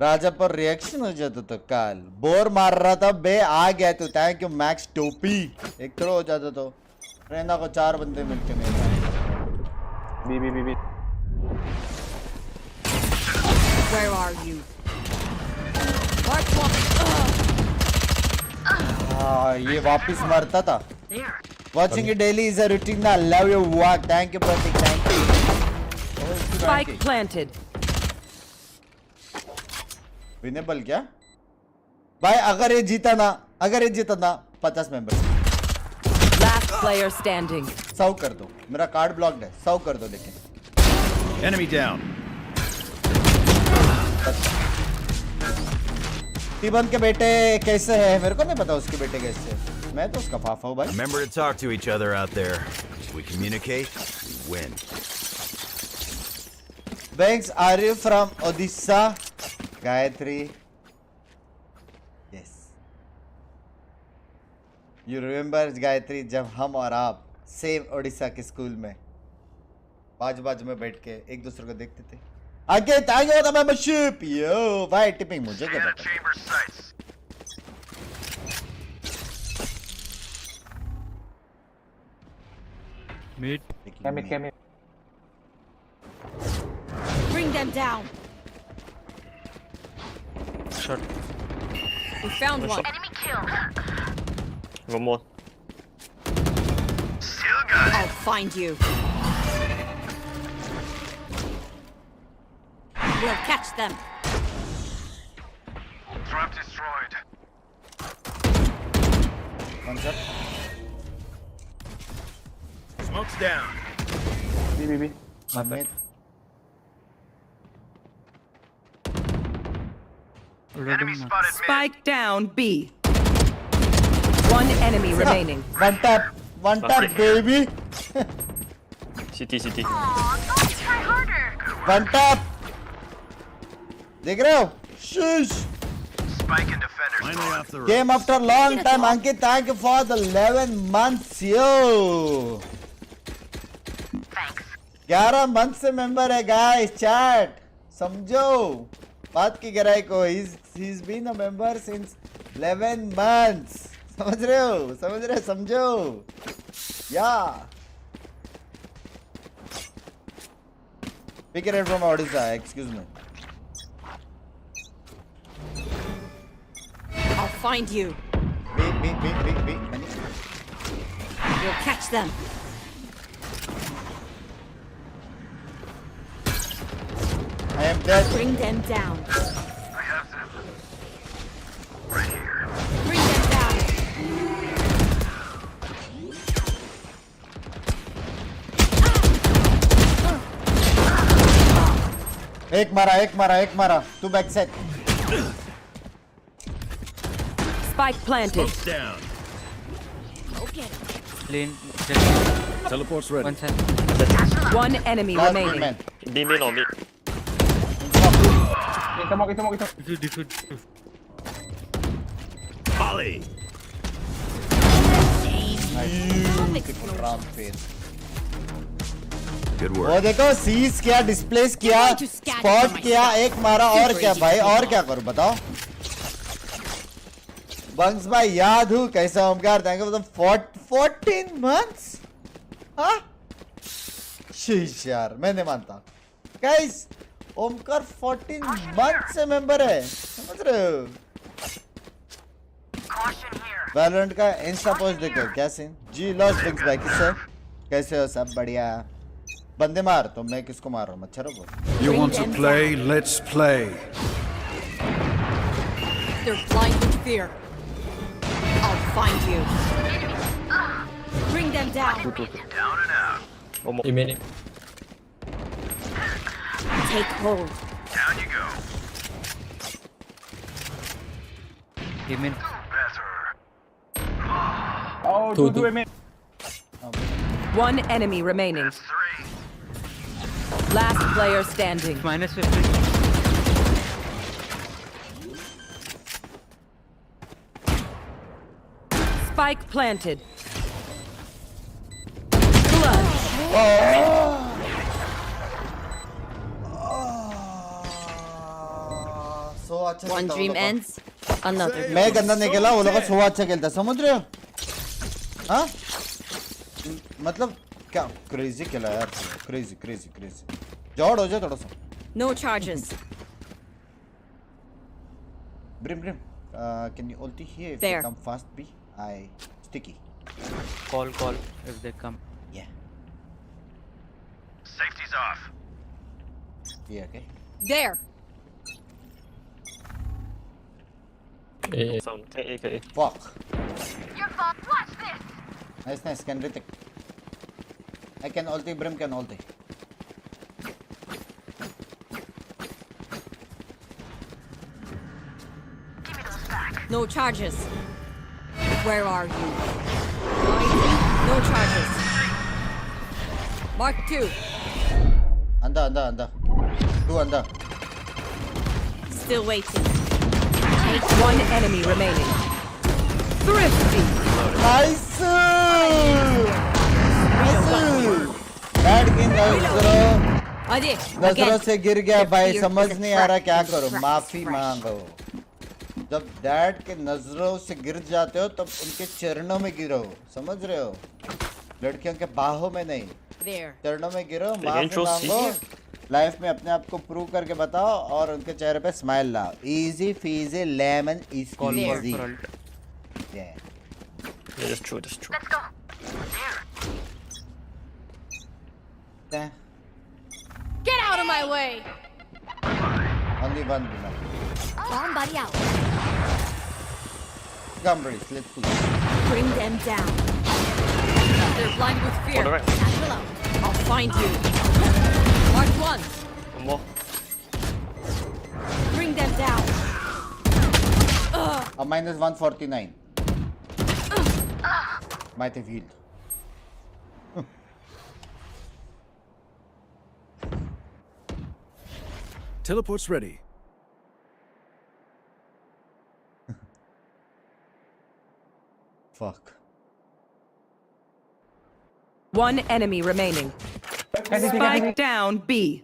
राजा पर रिएक्शन हो जाता तो काल बोर मार रहा था बे, आ गया तू। थैंक यू मैक्स टोपी। एक थ्रो हो जाता तो रेना को 4 बंदे मिलते मेरे। B. Where are you? March 1. ये वापस मरता था। There. Watching it daily is a routine. I love your work. Thank you, Pratik. Thank you. Spike planted. Winnable क्या भाई? अगर ये जीता ना 50 मेंबर। Last player standing. 100 कर दो, मेरा कार्ड ब्लॉक्ड है। 100 कर दो लेकिन। Enemy down. टीबन के बेटे कैसे है? मेरे को नहीं पता उसके बेटे कैसे है। मैं तो उसका फाफा हूँ भाई. Remember to talk to each other out there. If we communicate, we win. Banks, are you from Odisha? Gayatri. Yes. You remember Gayatri जब हम और आप सेम ओडिशा के स्कूल में बाजू में बैठ के एक दूसरे को देखते थे. आगे thank you for the membership. Yo भाई टिपिंग मुझे क्या पता. Mid. Mid. Bring them down. Shot. We found one. One more. I'll find you. We'll catch them. One shot. Smoke's down. B. Mid. Spike down B. One enemy remaining. One tap baby. CT. One tap. देख रहे हो? Shush. Finally off the road. Came after a long time. Ankit, thank you for the 11 months. Yo. 11 months से member है guys. Chat. समझो. बात की गहराई को. He's been a member since 11 months. समझ रहे हो? समझो. Yeah. Pick it up from Odisha. Excuse me. I'll find you. B. We'll catch them. I am dead. Bring them down. I have them. Right here. Bring them down. एक मारा. Two back set. Spike planted. Smoke's down. Okay. Teleport's ready. One enemy Last remaining. man. B main or mid? Volley. Good वो work. देखो seize किया, displace किया, spot किया, एक मारा और क्या भाई, और क्या करूं बताओ. बंक्स भाई याद हूँ कैसा Omkar, thank you for 14 months. हाँ शीश यार मैं नहीं मानता गाइस. ओमकार 14 months से मेंबर है, समझ रहे हो. वैलोरेंट का इंस्टा पोस्ट देखो क्या सीन. जी लॉस्ट बिग्स भाई किससे कैसे हो, सब बढ़िया. बंदे मार तो मैं किसको मार रहा हूँ, मच्छरों को. You want to play? Let's play. They're blind with fear. I'll find you. Bring them down. One more. B main. Take hold. Oh, two main. One enemy remaining. Last player standing. Spike planted. Blood. सो अच्छा One खेलता dream वो लोग. ends, another. मैं गंदा नहीं खेला, वो लोग सो अच्छा खेलता, समझ रहे हो. हाँ मतलब क्या क्रेजी खेला यार, क्रेजी. जॉड हो जाए थोड़ा सा. No charges. Brim, can you ulti here if There. they come fast? B, I sticky. Call if they come. Yeah. Safety's off. Yeah, okay. There. Sound. A. Fuck. Your fault. Watch this. Nice. Can Ritik. I can ulti. Brim can ulti. No charges. Where are you? No charges. Mark 2. Anda. Two anda. Still waiting. One enemy remaining. Thrifty. Nice. Bat की नजरों से गिर गया भाई, समझ नहीं आ रहा क्या करो, माफी मांगो। जब डैड के नजरों से गिर जाते हो तब उनके चरणों में गिरो, समझ रहे हो? लड़कियों के बाहों में नहीं, चरणों में गिरो, माफी मांगो, लाइफ में अपने आप को प्रूव करके बताओ और उनके चेहरे पे स्माइल लाओ। Easy Fiji lemon squeezy. That's true. Let's go. Get out of my way. Only one winner. Somebody out. Come, British, let's push. Bring them down. They're blind with fear. Satchel out. I'll find you. Mark 1. One more. Bring them down. A minus 149. Might have healed. Teleport's ready. Fuck. One enemy remaining. Spike down B.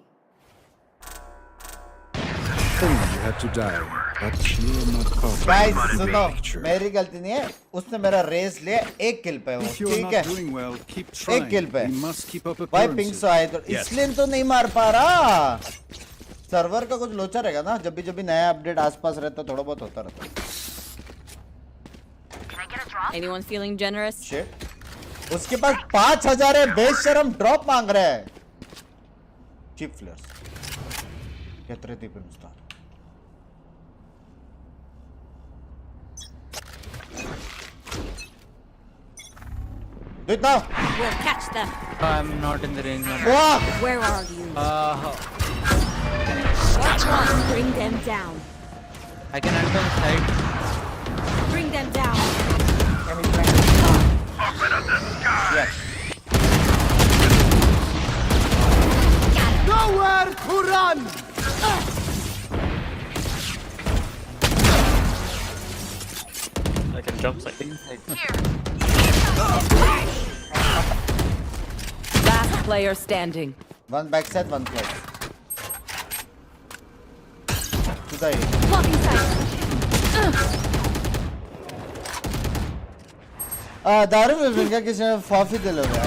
You had to die, but you're not part of Guys, the सुनो, picture. मेरी गलती नहीं है, उसने मेरा race लिया, एक किल पे वो, If you're ठीक not है? doing well, keep एक trying. किल पे। You must keep up भाई पिंग appearances. सो आए तो Yes. इसलिए तो नहीं मार पा रहा। सर्वर का कुछ लोचा रहेगा ना, जब भी नया अपडेट आसपास रहता थोड़ा बहुत होता रहता। Anyone feeling generous? Shit. उसके पास 5000 है, बेशरम ड्रॉप मांग रहा है। Cheap flares. कितने थी पिंस्टार? Do it now. We'll catch them. I'm not in the range. Wow. Where are you? Watch one. Bring them down. I can enter the side. Bring them down. Yes. Nowhere to run! I can jump side. Last player standing. One backside, one flank. To the A. Blocking sight. दारू में मिल गया किसी ने फॉफी दिल हो गया।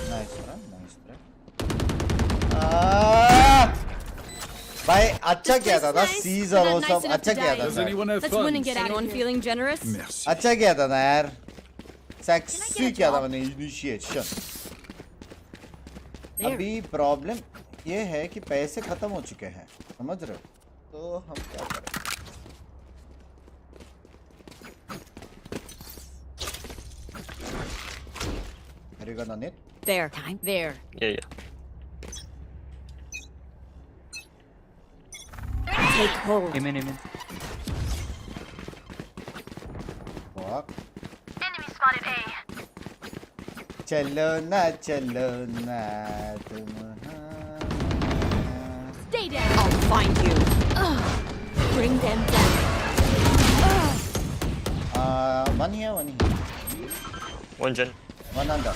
Nice, nice. भाई अच्छा किया था ना, सीज और वो सब अच्छा किया था। Does anyone have Let's win and fun? get out. Anyone feeling generous? Merci. अच्छा किया था ना यार, सेक्सी किया था मैंने इनिशिएशन। अभी प्रॉब्लम ये है कि पैसे खत्म हो चुके हैं, समझ रहे हो? तो हम क्या करें? Are you gonna need? There. Time. There. Yeah. Take hold. Amen. Fuck. Enemy spotted A. चलो ना तुम Stay down. I'll find you. Bring them down. one here. One gen. One under.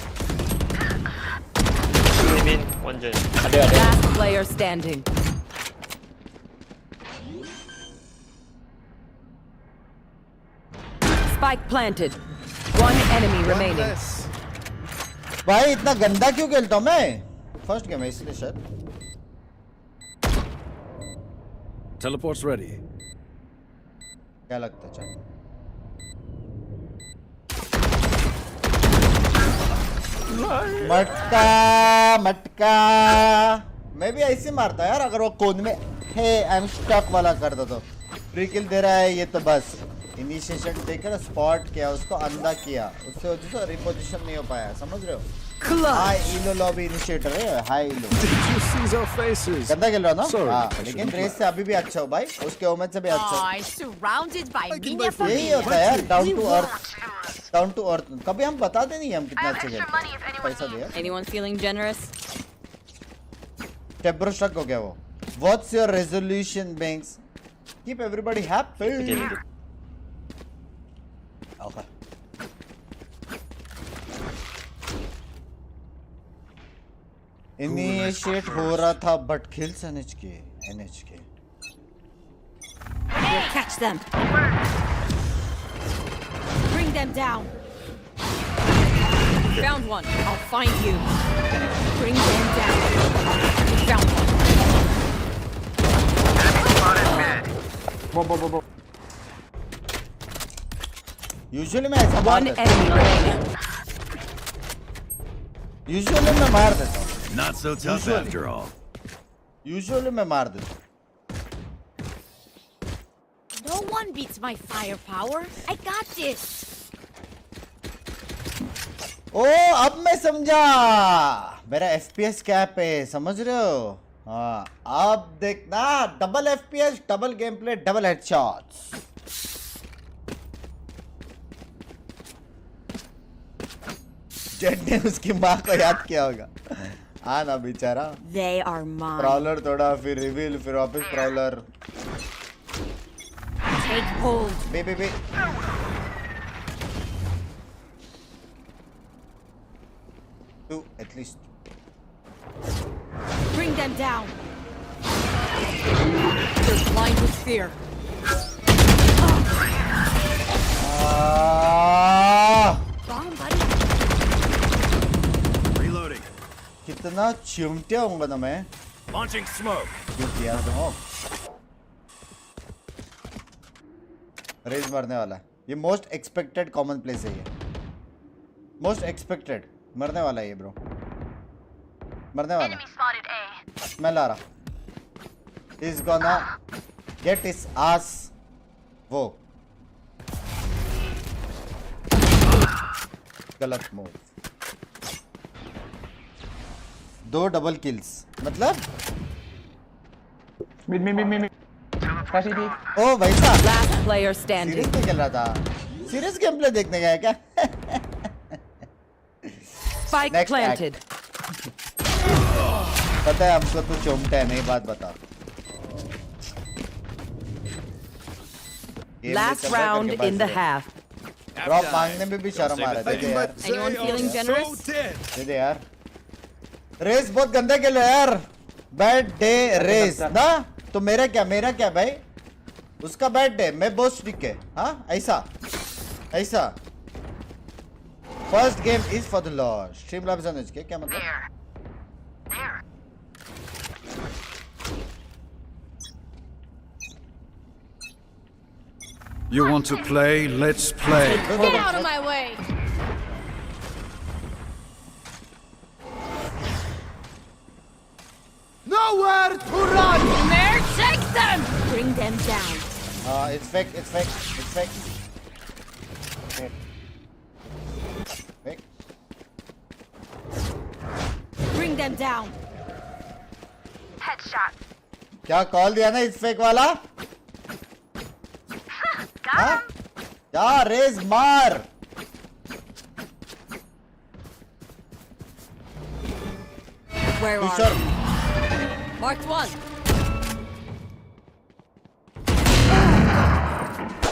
Two main. One gen. Last player standing. Spike planted. One enemy remaining. भाई इतना गंदा क्यों खेलता हूँ मैं? फर्स्ट गेम है इसलिए शायद। Teleport's ready. क्या लगता है चल? मटका मैं भी ऐसे मारता यार, अगर वो कोन में हे आई एम स्टक वाला करता तो फ्री किल दे रहा है ये तो बस इनिशिएशन देकर स्पॉट किया, उसको अंधा किया, उससे वजह से रिपोजिशन नहीं हो पाया, समझ रहे हो? हाई इलो लॉबी इनिशिएटर है, हाई इलो। गंदा खेल रहा ना? हाँ, लेकिन रेस से अभी भी अच्छा हो भाई, उसके उम्मीद से भी अच्छा। यही होता है यार, डाउन टू अर्थ। कभी हम बताते नहीं हम कितना अच्छे खेलते हैं, पैसा दिया। Anyone feeling generous? टेब्रो स्टक हो गया वो। What's your resolution, Banks? Keep everybody happy. Okay. Initiate हो रहा था but kills NHK. Catch them. Bring them down. Found one. I'll find you. Bring them down. Found one. Usually मैं ऐसा मार देता हूँ। Usually मैं मार देता हूँ। Not so tough after all. Usually मैं मार देता हूँ। No one beats my firepower. I got this. ओ अब मैं समझा, मेरा FPS कैप है, समझ रहे हो? हाँ, अब देखना, double FPS, double game play, double headshots. Jet ने उसकी माँ को याद किया होगा। हाँ ना बेचारा। They are mine. प्रॉलर तोड़ा, फिर रिवील, फिर वापस प्रॉलर। Take hold. Bay. Two at least. Bring them down. They're blind with fear. Bomb, buddy. Reloading. कितना चिमटिया होऊंगा ना मैं। Launching smoke. क्यों किया तो? रेज मरने वाला है। ये मोस्ट एक्सपेक्टेड कॉमन प्लेस है ये। मोस्ट एक्सपेक्टेड मरने वाला है ये ब्रो। मरने वाला। मैं ला रहा। He's gonna get his ass. वो गलत मूव। 2 डबल किल्स मतलब Mid. ओ भाई साहब Last player standing. सीरियस में खेल रहा था। सीरियस गेम प्ले देखने गया क्या? Spike Next planted. पता है हमको तू चोमटा है, नहीं बात बता। Last round in the half. Drop मांगने में भी शर्म आ रहा है। दे दे यार, Anyone feeling generous? दे दे यार। रेस बहुत गंदा खेलो यार। बैड डे रेस ना, तो मेरा क्या भाई? उसका बैड डे, मैं बहुत स्ट्रिक है। हाँ ऐसा। First game is for the lord. Stream labs on HK क्या मतलब? You want to play? Let's play. Get out of my way. Nowhere to run! There, take them. Bring them down. It's fake. Fake. Bring them down. क्या call दिया ना इस fake वाला? हाँ? क्या race मार? Where are Sure. you? Marked one.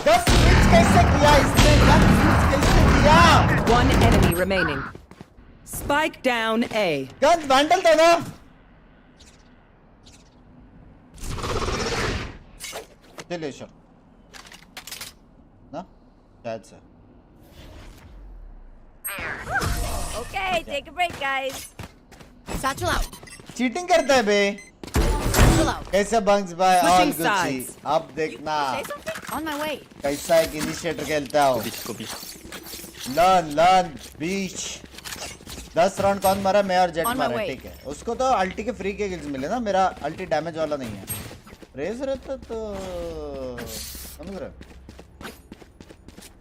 10 switch कैसे किया इसने? 10 switch कैसे किया? One enemy remaining. Spike down A. Gun vandal था ना? चलिए sure. ना? शायद से। Okay, take a break, guys. Satchel out. Cheating करता है बे। Satchel out. कैसे बंक्स भाई? All Switching Gucci. sides. अब देखना Say something? On my way. कैसा एक इनिशिएटर खेलता हो। Go B. लर्न बीच। 10 राउंड कौन मारा? मैं और जेट On my मारा, way. ठीक है। उसको तो अल्टी के फ्री के किल्स मिले ना, मेरा अल्टी डैमेज वाला नहीं है। रेस रहता तो समझ रहे हो?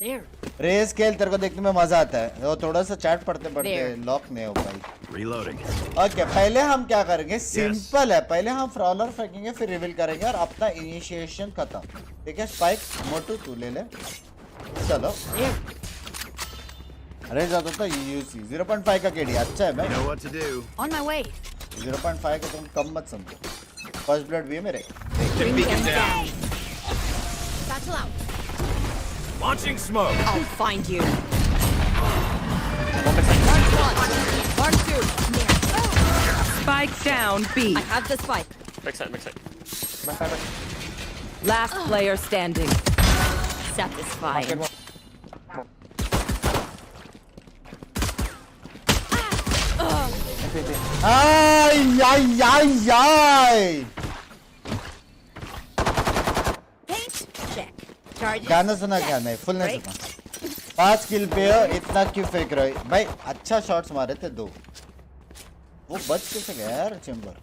There. रेस खेल तेरे को देखने में मजा आता है वो थोड़ा सा चैट पढ़ते पढ़ते There. लॉक नहीं हो पाई Reloading. ओके पहले हम क्या करेंगे सिंपल है पहले हम फ्रॉलर फेंकेंगे फिर रिवील करेंगे और अपना इनिशिएशन खत्म ठीक है स्पाइक मोटू तू ले ले चलो अरे ज्यादा तो यूसी 0.5 का केडी अच्छा है You भाई know what to do. On my way. 0.5 का तुम कम मत समझो फर्स्ट ब्लड भी है मेरे Bring them down. Satchel out. Launching smoke. I'll find you. One backside. Mark 1. Mark 2. Spike down B. I have the spike. Backside, backside. Last player standing. Satisfying. I I I I Paint. Check. Charges. गाना सुना क्या नहीं full नहीं Break. सुना 5 किल पे हो इतना क्यों फेंक रहे हो भाई अच्छा शॉट्स मारे थे 2 वो बच कैसे गया यार चेंबर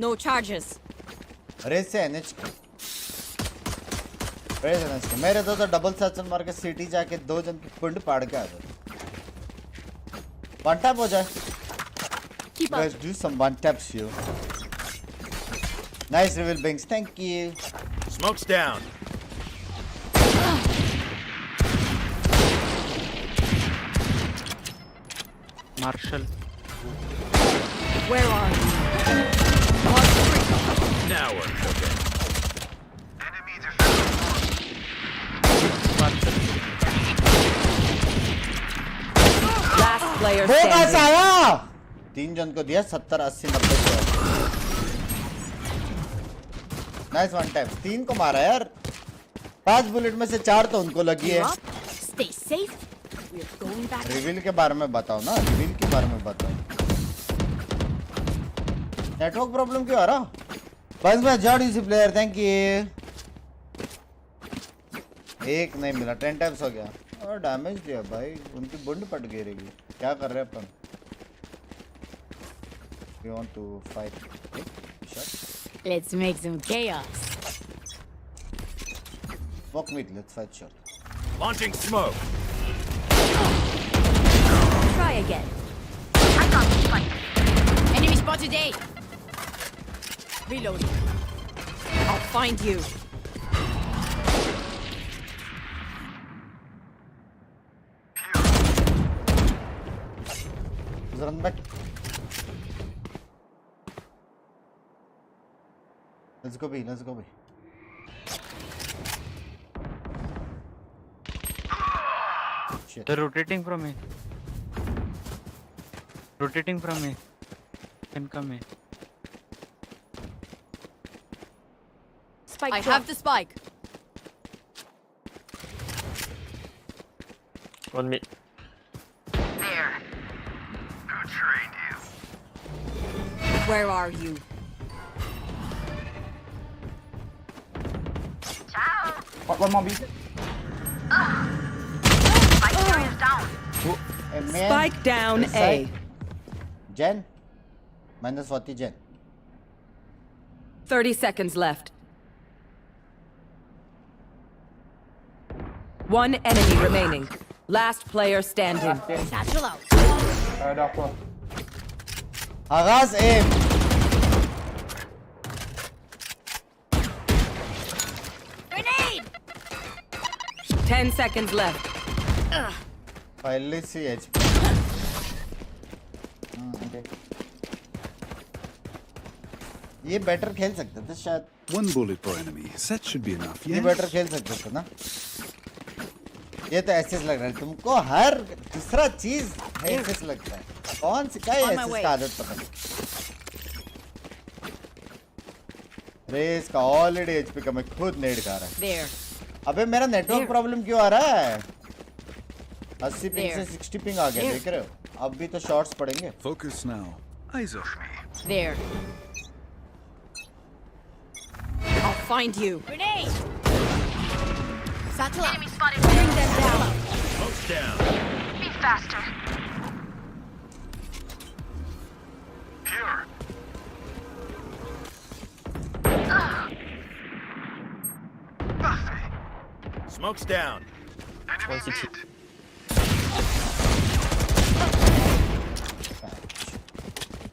No charges. रेस से एनएच रेस एनएच मेरे दो तो डबल सैचन मार के सिटी जाके 2 जन की कुंड पाड़ के आ गए वन टैप हो जाए Keep up. Guys, do some one taps here. Nice reveal, Binks. Thank you. Smoke's down. Marshall. Where are you? Mark 3. Now we're cooking. Marshall. Last player वो कैसा standing. आया 3 जन को दिया 70 80 90 नाइस वन टाइम 3 को मारा यार 5 बुलेट में से 4 तो उनको लगी है You up? Stay safe. We're going back. Reveal के बारे में बताओ ना रिवील के बारे में बताओ नेटवर्क प्रॉब्लम क्यों आ रहा बस मैं जॉर्ड इजी प्लेयर थैंक यू एक नहीं मिला 10 टाइम्स हो गया और डैमेज दिया भाई उनकी बुंड पट गई रहेगी क्या कर रहे हैं अपन We want to fight. Shot. Let's make some chaos. Walk mid, let's fight shot. Launching smoke. Try again. I got this one. Enemy spotted A. Reloading. I'll find you. Let's run back. Let's go B, let's go B. Shit. They're rotating from me. Rotating from me. Can come in. Spike. I have the spike. One mid. Where are you? One more B. And man, Spike down this A. side. Jen. Minus 40 Jen. 30 seconds left. One enemy remaining. Last player standing. Satchel out. Agaz aim. Grenade! 10 seconds left. Finally see HP. Okay. ये better खेल सकते थे शायद One bullet per enemy. That should be enough, ये yes? Better खेल सकते थे ना ये तो ऐसे लग रहा है तुमको हर दूसरा चीज ऐसे लगता है कौन सी क्या ऐसे का आदत पता नहीं रेस का ऑलरेडी एचपी का मैं खुद नेट खा रहा है There. अबे मेरा नेटवर्क प्रॉब्लम क्यों आ रहा है 80 पिंग से 60 पिंग आ गया देख रहे हो अब भी तो शॉट्स पड़ेंगे Focus now. Eyes off me. There. I'll find you. Grenade! Satchel out. Enemy spotted. Bring them down. Smoke's down. Be faster. Here. Smoke's down. One CT.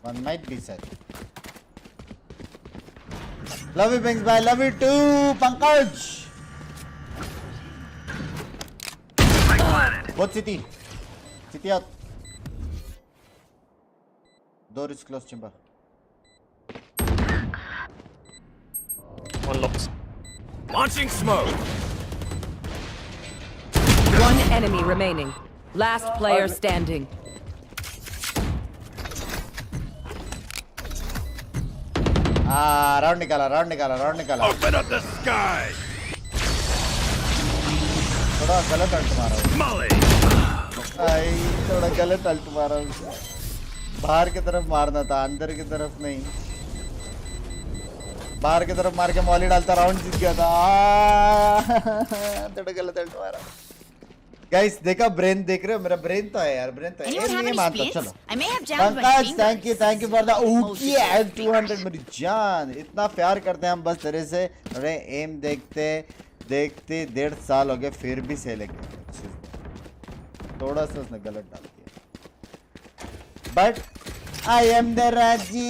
One might be set. Love you, Bings. Bye. Love you too, Pankaj. What city? City out. Door is closed, Chimba. One locks. Launching smoke. One enemy remaining. Last player standing. Round निकाला. Open up the sky. थोड़ा गलत alt मारा. Molly. थोड़ा गलत alt मारा. बाहर की तरफ मारना था, अंदर की तरफ नहीं. बाहर की तरफ मार के मॉली डालता, राउंड जीत गया था. थोड़ा गलत अल्ट मारा. गाइस देखा, ब्रेन देख रहे हो? मेरा ब्रेन तो है यार, ब्रेन तो है. नहीं मानता. चलो Pankaj, thank you for the okay ad 200 मेरी जान. इतना प्यार करते हैं हम बस तेरे से. अरे एम देखते 1.5 साल हो गए, फिर भी सेलेक्ट. थोड़ा सा उसने गलत डाल दिया, but I am the Raja.